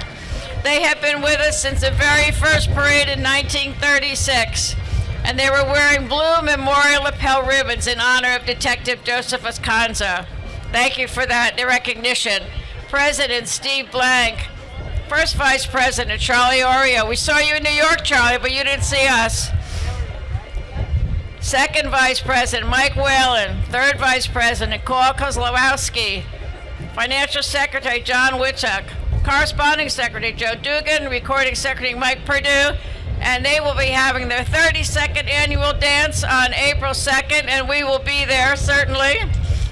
They have been with us since the very first parade in 1936, and they were wearing blue memorial lapel ribbons in honor of Detective Joseph Ascanza. Thank you for that recognition. President Steve Blank. First Vice President Charlie Oreo. We saw you in New York, Charlie, but you didn't see us. Second Vice President Mike Whalen. Third Vice President Carl Kozlowski. Financial Secretary John Wichuk. Corresponding Secretary Joe Dugan. Recording Secretary Mike Perdue. And they will be having their 32nd annual dance on April 2nd, and we will be there, certainly,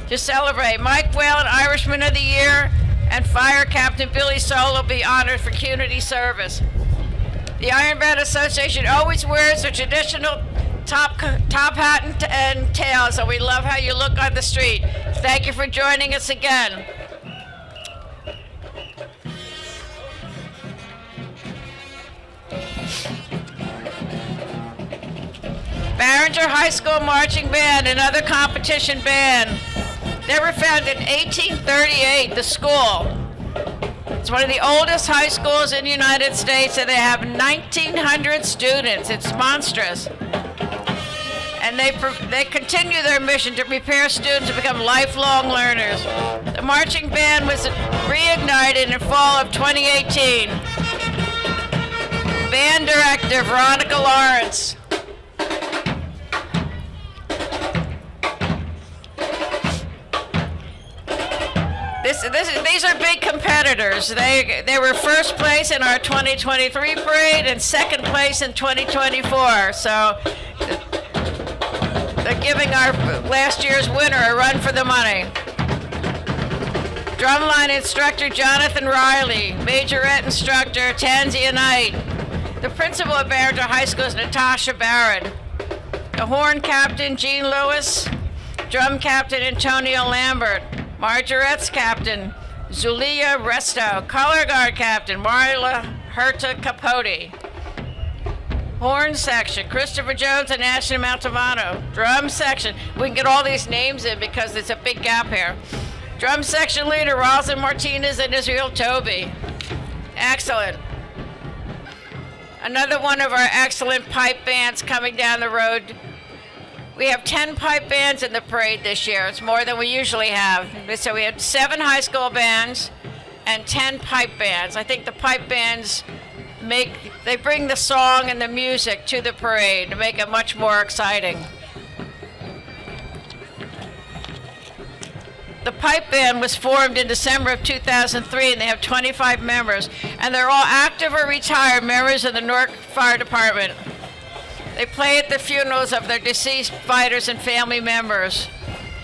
to celebrate. Mike Whalen, Irishman of the Year, and Fire Captain Billy Soul will be honored for community service. The Ironbound Association always wears a traditional top hat and tail, so we love how you look on the street. Thank you for joining us again. Barringer High School Marching Band, another competition band. They were founded in 1838, the school. It's one of the oldest high schools in the United States, and they have 1,900 students. It's monstrous. And they continue their mission to prepare students to become lifelong learners. The marching band was reignited in the fall of 2018. Band director Veronica Lawrence. These are big competitors. They were first place in our 2023 parade and second place in 2024. So they're giving our last year's winner a run for the money. Drumline instructor Jonathan Riley, majorette instructor Tanzia Knight. The principal of Barringer High School is Natasha Barrett. The horn captain Gene Lewis, drum captain Antonio Lambert. Marjorette's captain, Zulia Resto. Color guard captain, Marla Herta Capote. Horn section, Christopher Jones and Ashton Maltovano. Drum section, we can get all these names in because there's a big gap here. Drum section leader, Rosalind Martinez and Israel Toby. Excellent. Another one of our excellent pipe bands coming down the road. We have 10 pipe bands in the parade this year. It's more than we usually have. So we have 7 high school bands and 10 pipe bands. I think the pipe bands bring the song and the music to the parade to make it much more exciting. The pipe band was formed in December of 2003, and they have 25 members, and they're all active or retired members of the Newark Fire Department. They play at the funerals of their deceased fighters and family members,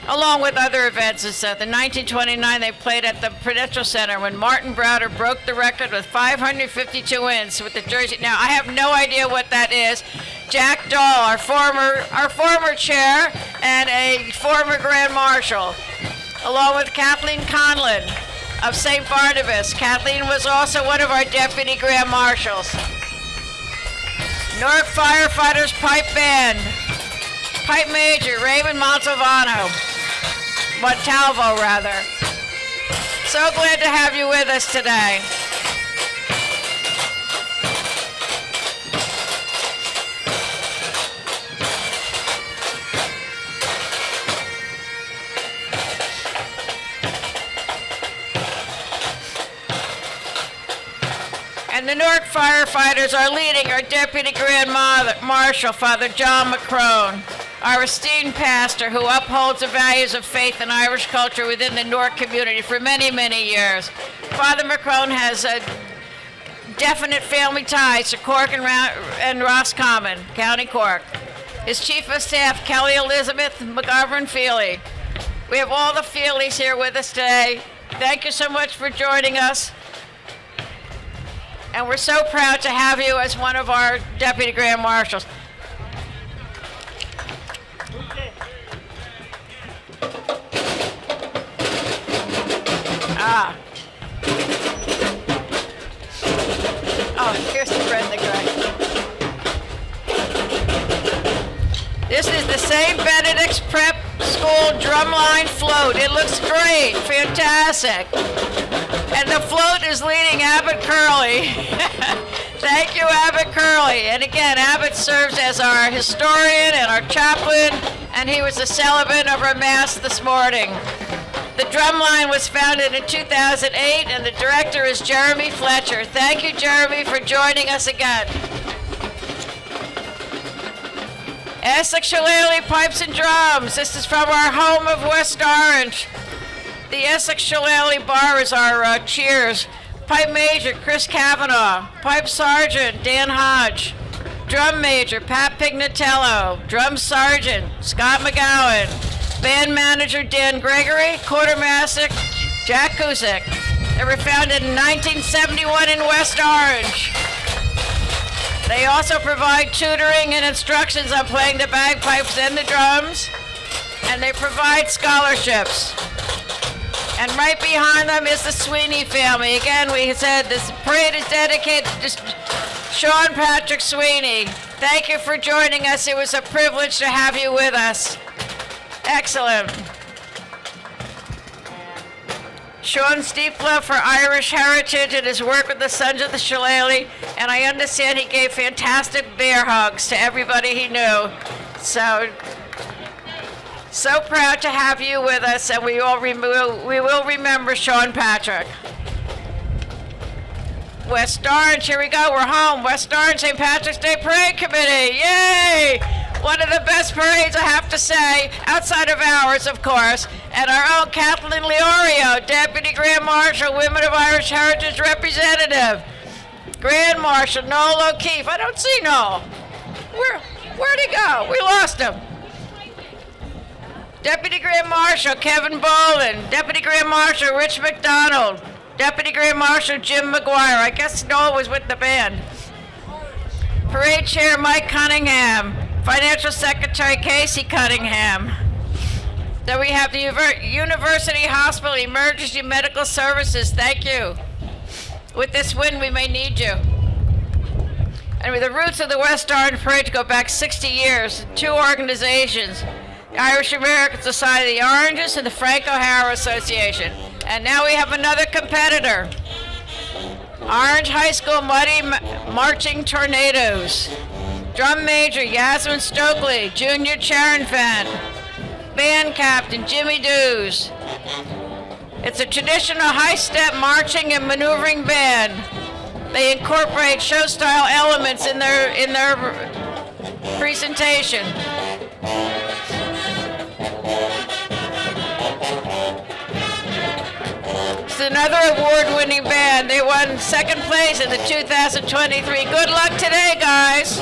along with other events. In 1929, they played at the Prudential Center when Martin Browder broke the record with 552 wins with the Jersey. Now, I have no idea what that is. Jack Dahl, our former chair and a former Grand Marshal, along with Kathleen Conlon of St. Barnabas. Kathleen was also one of our deputy Grand Marshals. Newark Firefighters Pipe Band. Pipe Major, Raymond Montalvo, rather. So glad to have you with us today. And the Newark firefighters are leading our Deputy Grand Marshal, Father John McCrone, our esteemed pastor who upholds the values of faith and Irish culture within the Newark community for many, many years. Father McCrone has a definite family ties to Cork and Roscommon, County Cork. His Chief of Staff, Kelly Elizabeth McGovern Feely. We have all the Feelys here with us today. Thank you so much for joining us. And we're so proud to have you as one of our Deputy Grand Marshals. spread the grace. This is the St. Benedict's Prep School drumline float. It looks great, fantastic. And the float is leading Abbott Curley. Thank you, Abbott Curley. And again, Abbott serves as our historian and our chaplain, and he was the celebrant of our Mass this morning. The drumline was founded in 2008, and the director is Jeremy Fletcher. Thank you, Jeremy, for joining us again. Essex Shillelagh Pipes and Drums. This is from our home of West Orange. The Essex Shillelagh Bar is our cheers. Pipe Major, Chris Kavanaugh. Pipe Sergeant, Dan Hodge. Drum Major, Pat Pignatello. Drum Sergeant, Scott McGowan. Band Manager, Dan Gregory. Quartermaster, Jack Kusick. They were founded in 1971 in West Orange. They also provide tutoring and instructions on playing the bagpipes and the drums, and they provide scholarships. And right behind them is the Sweeney family. Again, we said this parade is dedicated to Sean Patrick Sweeney. Thank you for joining us. It was a privilege to have you with us. Excellent. Sean Stiefla for Irish Heritage and his work with the Sons of the Shillelagh, and I understand he gave fantastic bear hugs to everybody he knew. So proud to have you with us, and we will remember Sean Patrick. West Orange, here we go, we're home. West Orange St. Patrick's Day Parade Committee, yay! One of the best parades, I have to say, outside of ours, of course, and our own Kathleen Leorio, Deputy Grand Marshal, Women of Irish Heritage Representative. Grand Marshal Noel O'Keefe. I don't see Noel. Where'd he go? We lost him. Deputy Grand Marshal Kevin Boland. Deputy Grand Marshal Rich McDonald. Deputy Grand Marshal Jim McGuire. I guess Noel was with the band. Parade Chair Mike Cunningham. Financial Secretary Casey Cunningham. Then we have the University Hospital Emergency Medical Services. Thank you. With this win, we may need you. And the roots of the West Orange Parade go back 60 years. Two organizations, the Irish American Society of the Oranges and the Frank O'Hara Association. And now we have another competitor. Orange High School Muddy Marching Tornadoes. Drum Major Yasmin Stokely, Junior Charon Fan. Band Captain Jimmy Dews. It's a traditional high-step marching and maneuvering band. They incorporate show-style elements in their presentation. It's another award-winning band. They won second place in the 2023. Good luck today, guys.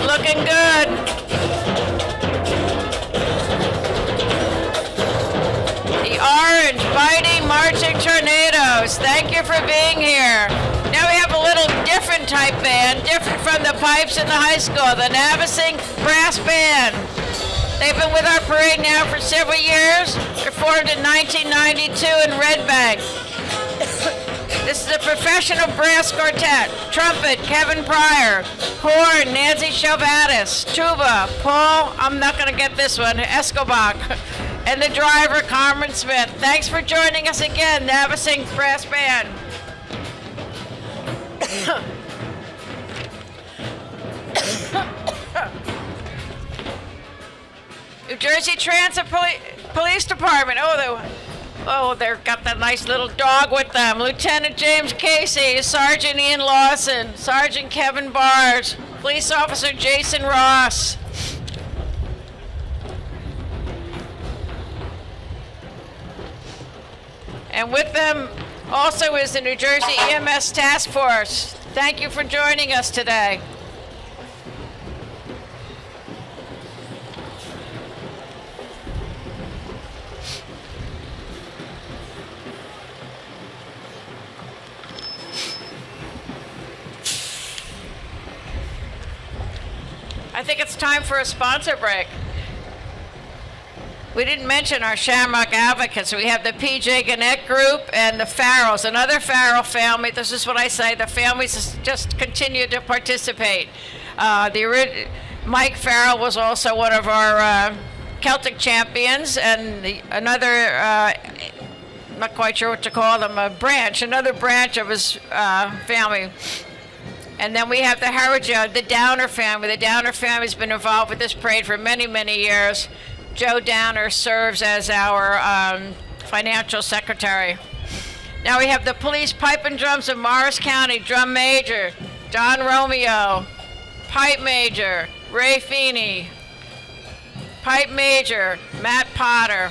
Looking good. The Orange Mighty Marching Tornadoes. Thank you for being here. Now we have a little different type band, different from the pipes in the high school, the Navasink Brass Band. They've been with our parade now for several years. They're formed in 1992 in Red Bank. This is a professional brass quartet. Trumpet, Kevin Pryor. Horn, Nancy Shelvatis. Tuba, Paul, I'm not going to get this one, Escobach. And the driver, Carmen Smith. Thanks for joining us again, Navasink Brass Band. New Jersey Transit Police Department. They've got that nice little dog with them. Lieutenant James Casey, Sergeant Ian Lawson, Sergeant Kevin Bars, Police Officer Jason Ross. And with them also is the New Jersey EMS Task Force. Thank you for joining us today. I think it's time for a sponsor break. We didn't mention our Shamrock Advocates. We have the P.J. Gannett Group and the Farrells, another Farrell family. This is what I say, the families just continue to participate. Mike Farrell was also one of our Celtic champions, and another, not quite sure what to call them, another branch of his family. And then we have the Downer family. The Downer family's been involved with this parade for many, many years. Joe Downer serves as our financial secretary. Now we have the police pipe and drums of Morris County, drum major, Don Romeo, pipe major, Ray Feeney, pipe major, Matt Potter.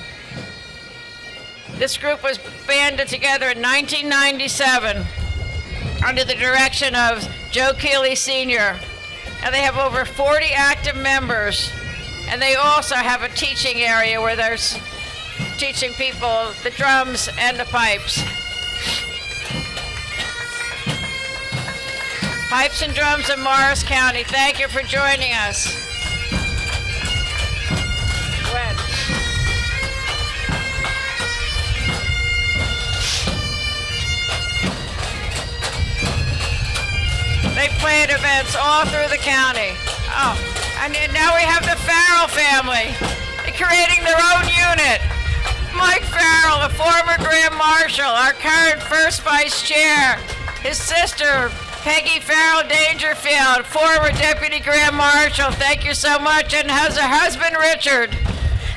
This group was banded together in 1997 under the direction of Joe Keeley Sr. And they have over 40 active members. And they also have a teaching area where there's teaching people the drums and the pipes. Pipes and drums in Morris County, thank you for joining us. Gwen. They play at events all through the county. Oh, and now we have the Farrell family. They're creating their own unit. Mike Farrell, the former Grand Marshal, our current first vice chair. His sister, Peggy Farrell Dangerfield, former Deputy Grand Marshal. Thank you so much. And has her husband, Richard.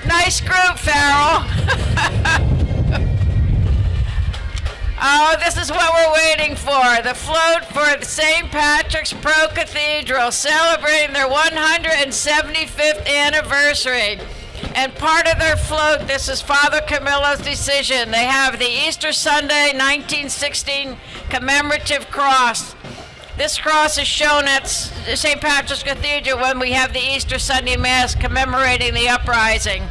Nice group, Farrell. Oh, this is what we're waiting for. The float for St. Patrick's Pro Cathedral, celebrating their 175th anniversary. And part of their float, this is Father Camillo's decision. They have the Easter Sunday 1916 commemorative cross. This cross is shown at St. Patrick's Cathedral when we have the Easter Sunday Mass commemorating the uprising.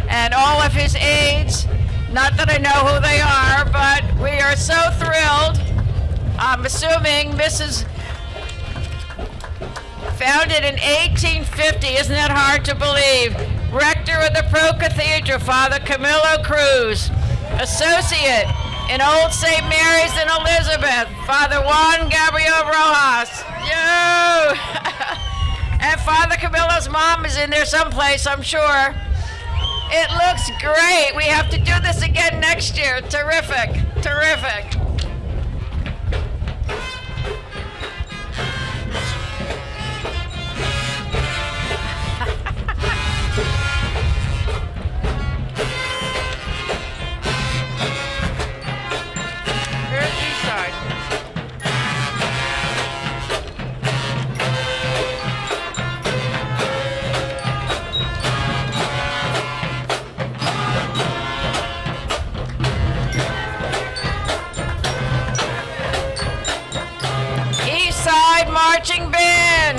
And all of his aides, not that I know who they are, but we are so thrilled. I'm assuming Mrs. Founded in 1850, isn't that hard to believe? Rector of the Pro Cathedral, Father Camillo Cruz. Associate in Old St. Mary's in Elizabeth, Father Juan Gabriel Rojas. Yo! And Father Camillo's mom is in there someplace, I'm sure. It looks great. We have to do this again next year. Terrific, terrific. Where's East Side? Marching Band.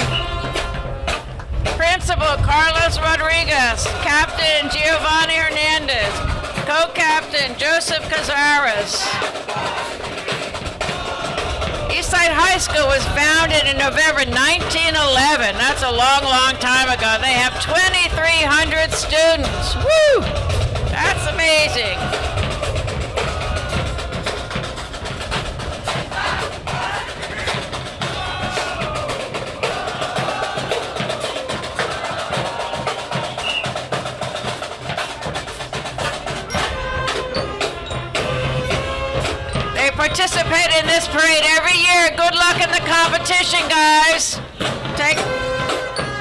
Principal Carlos Rodriguez. Captain Giovanni Hernandez. Co-captain Joseph Cazares. Eastside High School was founded in November 1911. That's a long, long time ago. They have 2,300 students. Woo! That's amazing. Participate in this parade every year. Good luck in the competition, guys.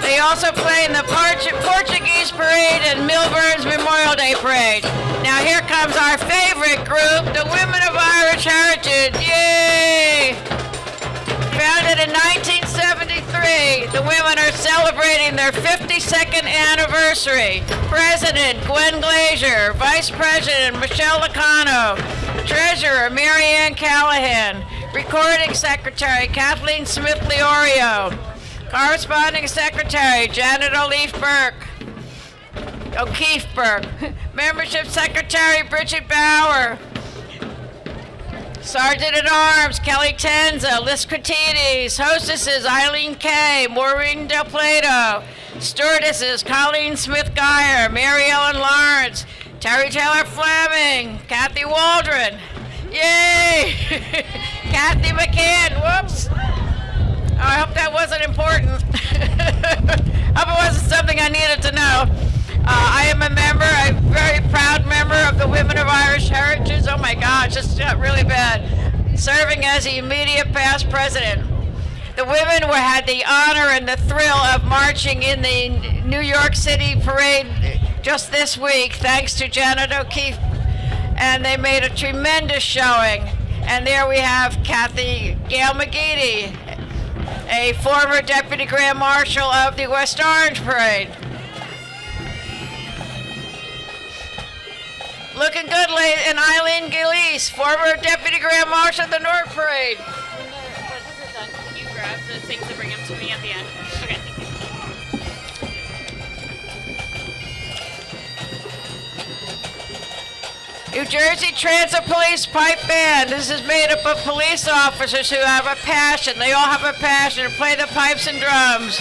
They also play in the Portuguese Parade and Milburn's Memorial Day Parade. Now here comes our favorite group, the Women of Irish Heritage. Yay! Founded in 1973, the women are celebrating their 52nd anniversary. President Gwen Glazier, Vice President Michelle Lacano, Treasurer Mary Ann Callahan, Recording Secretary Kathleen Smith Leorio, Corresponding Secretary Janet O'Keefe Burke, Membership Secretary Bridget Bauer, Sergeant at Arms Kelly Tenza, Liz Cratides, hostesses Eileen Kay, Maureen Del Plato, stewardesses Colleen Smith Geyer, Mary Ellen Lawrence, Terry Taylor Fleming, Kathy Waldron, yay! Kathy McCann, whoops! Oh, I hope that wasn't important. Hope it wasn't something I needed to know. I am a member, a very proud member of the Women of Irish Heritage. Oh my gosh, this got really bad. Serving as the immediate past president. The women had the honor and the thrill of marching in the New York City parade just this week, thanks to Janet O'Keefe. And they made a tremendous showing. And there we have Kathy Gail McGeady, a former Deputy Grand Marshal of the West Orange Parade. Looking good, lady, and Eileen Gillies, former Deputy Grand Marshal of the North Parade. When they're done, can you grab the things and bring them to me at the end? Okay, thank you. New Jersey Transit Police Pipe Band. This is made up of police officers who have a passion. They all have a passion to play the pipes and drums.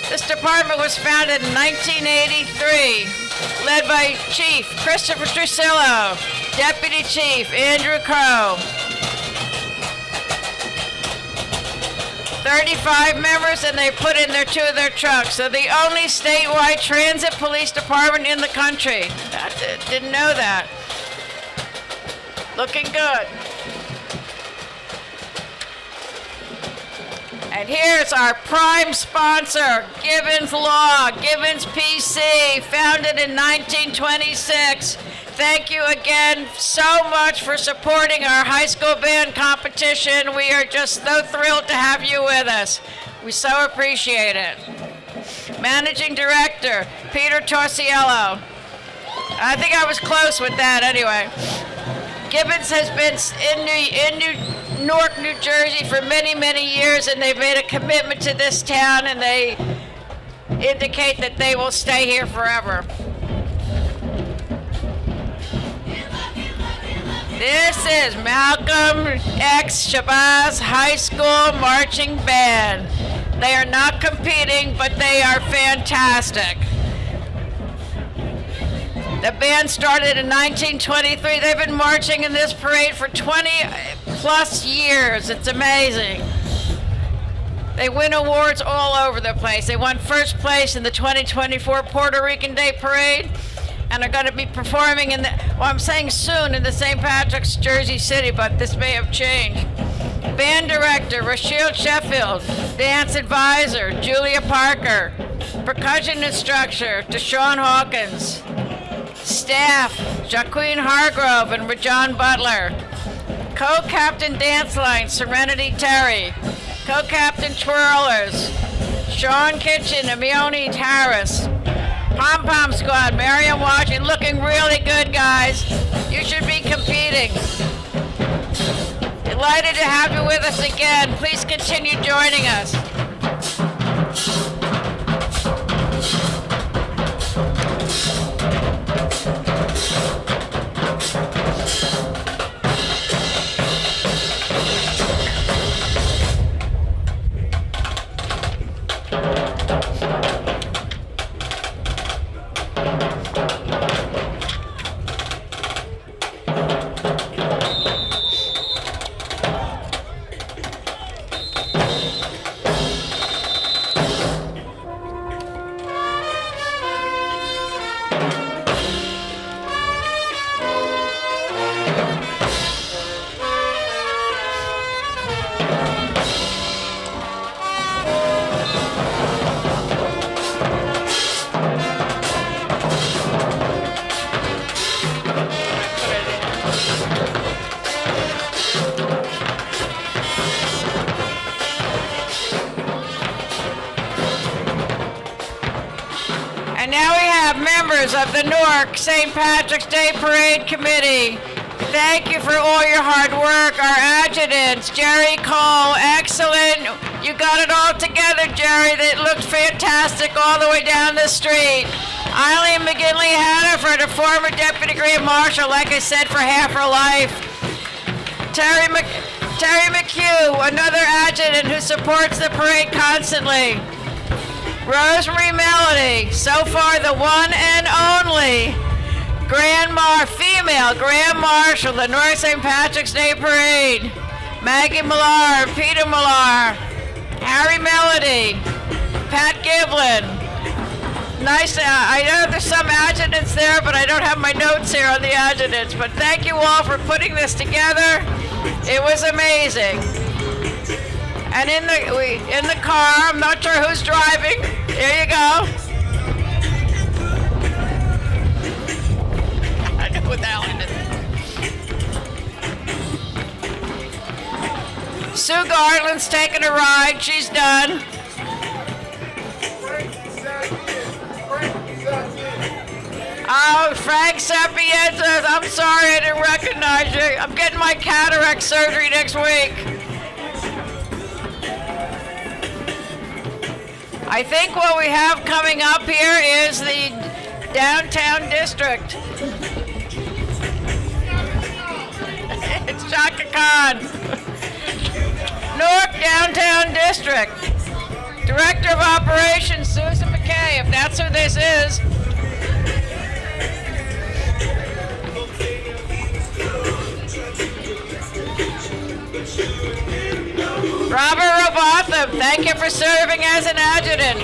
This department was founded in 1983, led by Chief Christopher Trusillo, Deputy Chief Andrew Crow. 35 members, and they put in two of their trucks. So the only statewide transit police department in the country. I didn't know that. Looking good. And here's our prime sponsor, Gibbons Law, Gibbons PC, founded in 1926. Thank you again so much for supporting our high school band competition. We are just so thrilled to have you with us. We so appreciate it. Managing Director, Peter Torsiello. I think I was close with that anyway. Gibbons has been in Newark, New Jersey for many, many years, and they've made a commitment to this town, and they indicate that they will stay here forever. This is Malcolm X Shabazz High School Marching Band. They are not competing, but they are fantastic. The band started in 1923. They've been marching in this parade for 20 plus years. It's amazing. They win awards all over the place. They won first place in the 2024 Puerto Rican Day Parade and are going to be performing I'm saying soon, in the St. Patrick's, Jersey City, but this may have changed. Band director, Rachel Sheffield. Dance advisor, Julia Parker. Percussion instructor, Deshaun Hawkins. Staff, Jaqueen Hargrove and Rajon Butler. Co-captain dance line, Serenity Terry. Co-captain twirlers, Sean Kitchen and Mione Harris. Pom-pom squad, Marion Washington, looking really good, guys. You should be competing. Delighted to have you with us again. Please continue joining us. Of the Newark St. Patrick's Day Parade Committee. Thank you for all your hard work. Our adjutants, Jerry Cole, excellent. You got it all together, Jerry. That looked fantastic all the way down the street. Eileen McGinley Hannaford, a former Deputy Grand Marshal, like I said, for half her life. Terry McHugh, another adjutant who supports the parade constantly. Rosemary Melody, so far the one and only female Grand Marshal, the North St. Patrick's Day Parade. Maggie Millar, Peter Millar, Harry Melody, Pat Giblin. Nice, I know there's some adjutants there, but I don't have my notes here on the adjutants. But thank you all for putting this together. It was amazing. And in the car, I'm not sure who's driving. There you go. I can put that one in. Sue Garland's taking a ride. She's done. Oh, Frank Sapienza, I'm sorry I didn't recognize you. I'm getting my cataract surgery next week. I think what we have coming up here is the downtown district. It's Chaka Khan. Newark Downtown District. Director of Operations, Susan McKay, if that's who this is. Robert Robotham, thank you for serving as an adjutant.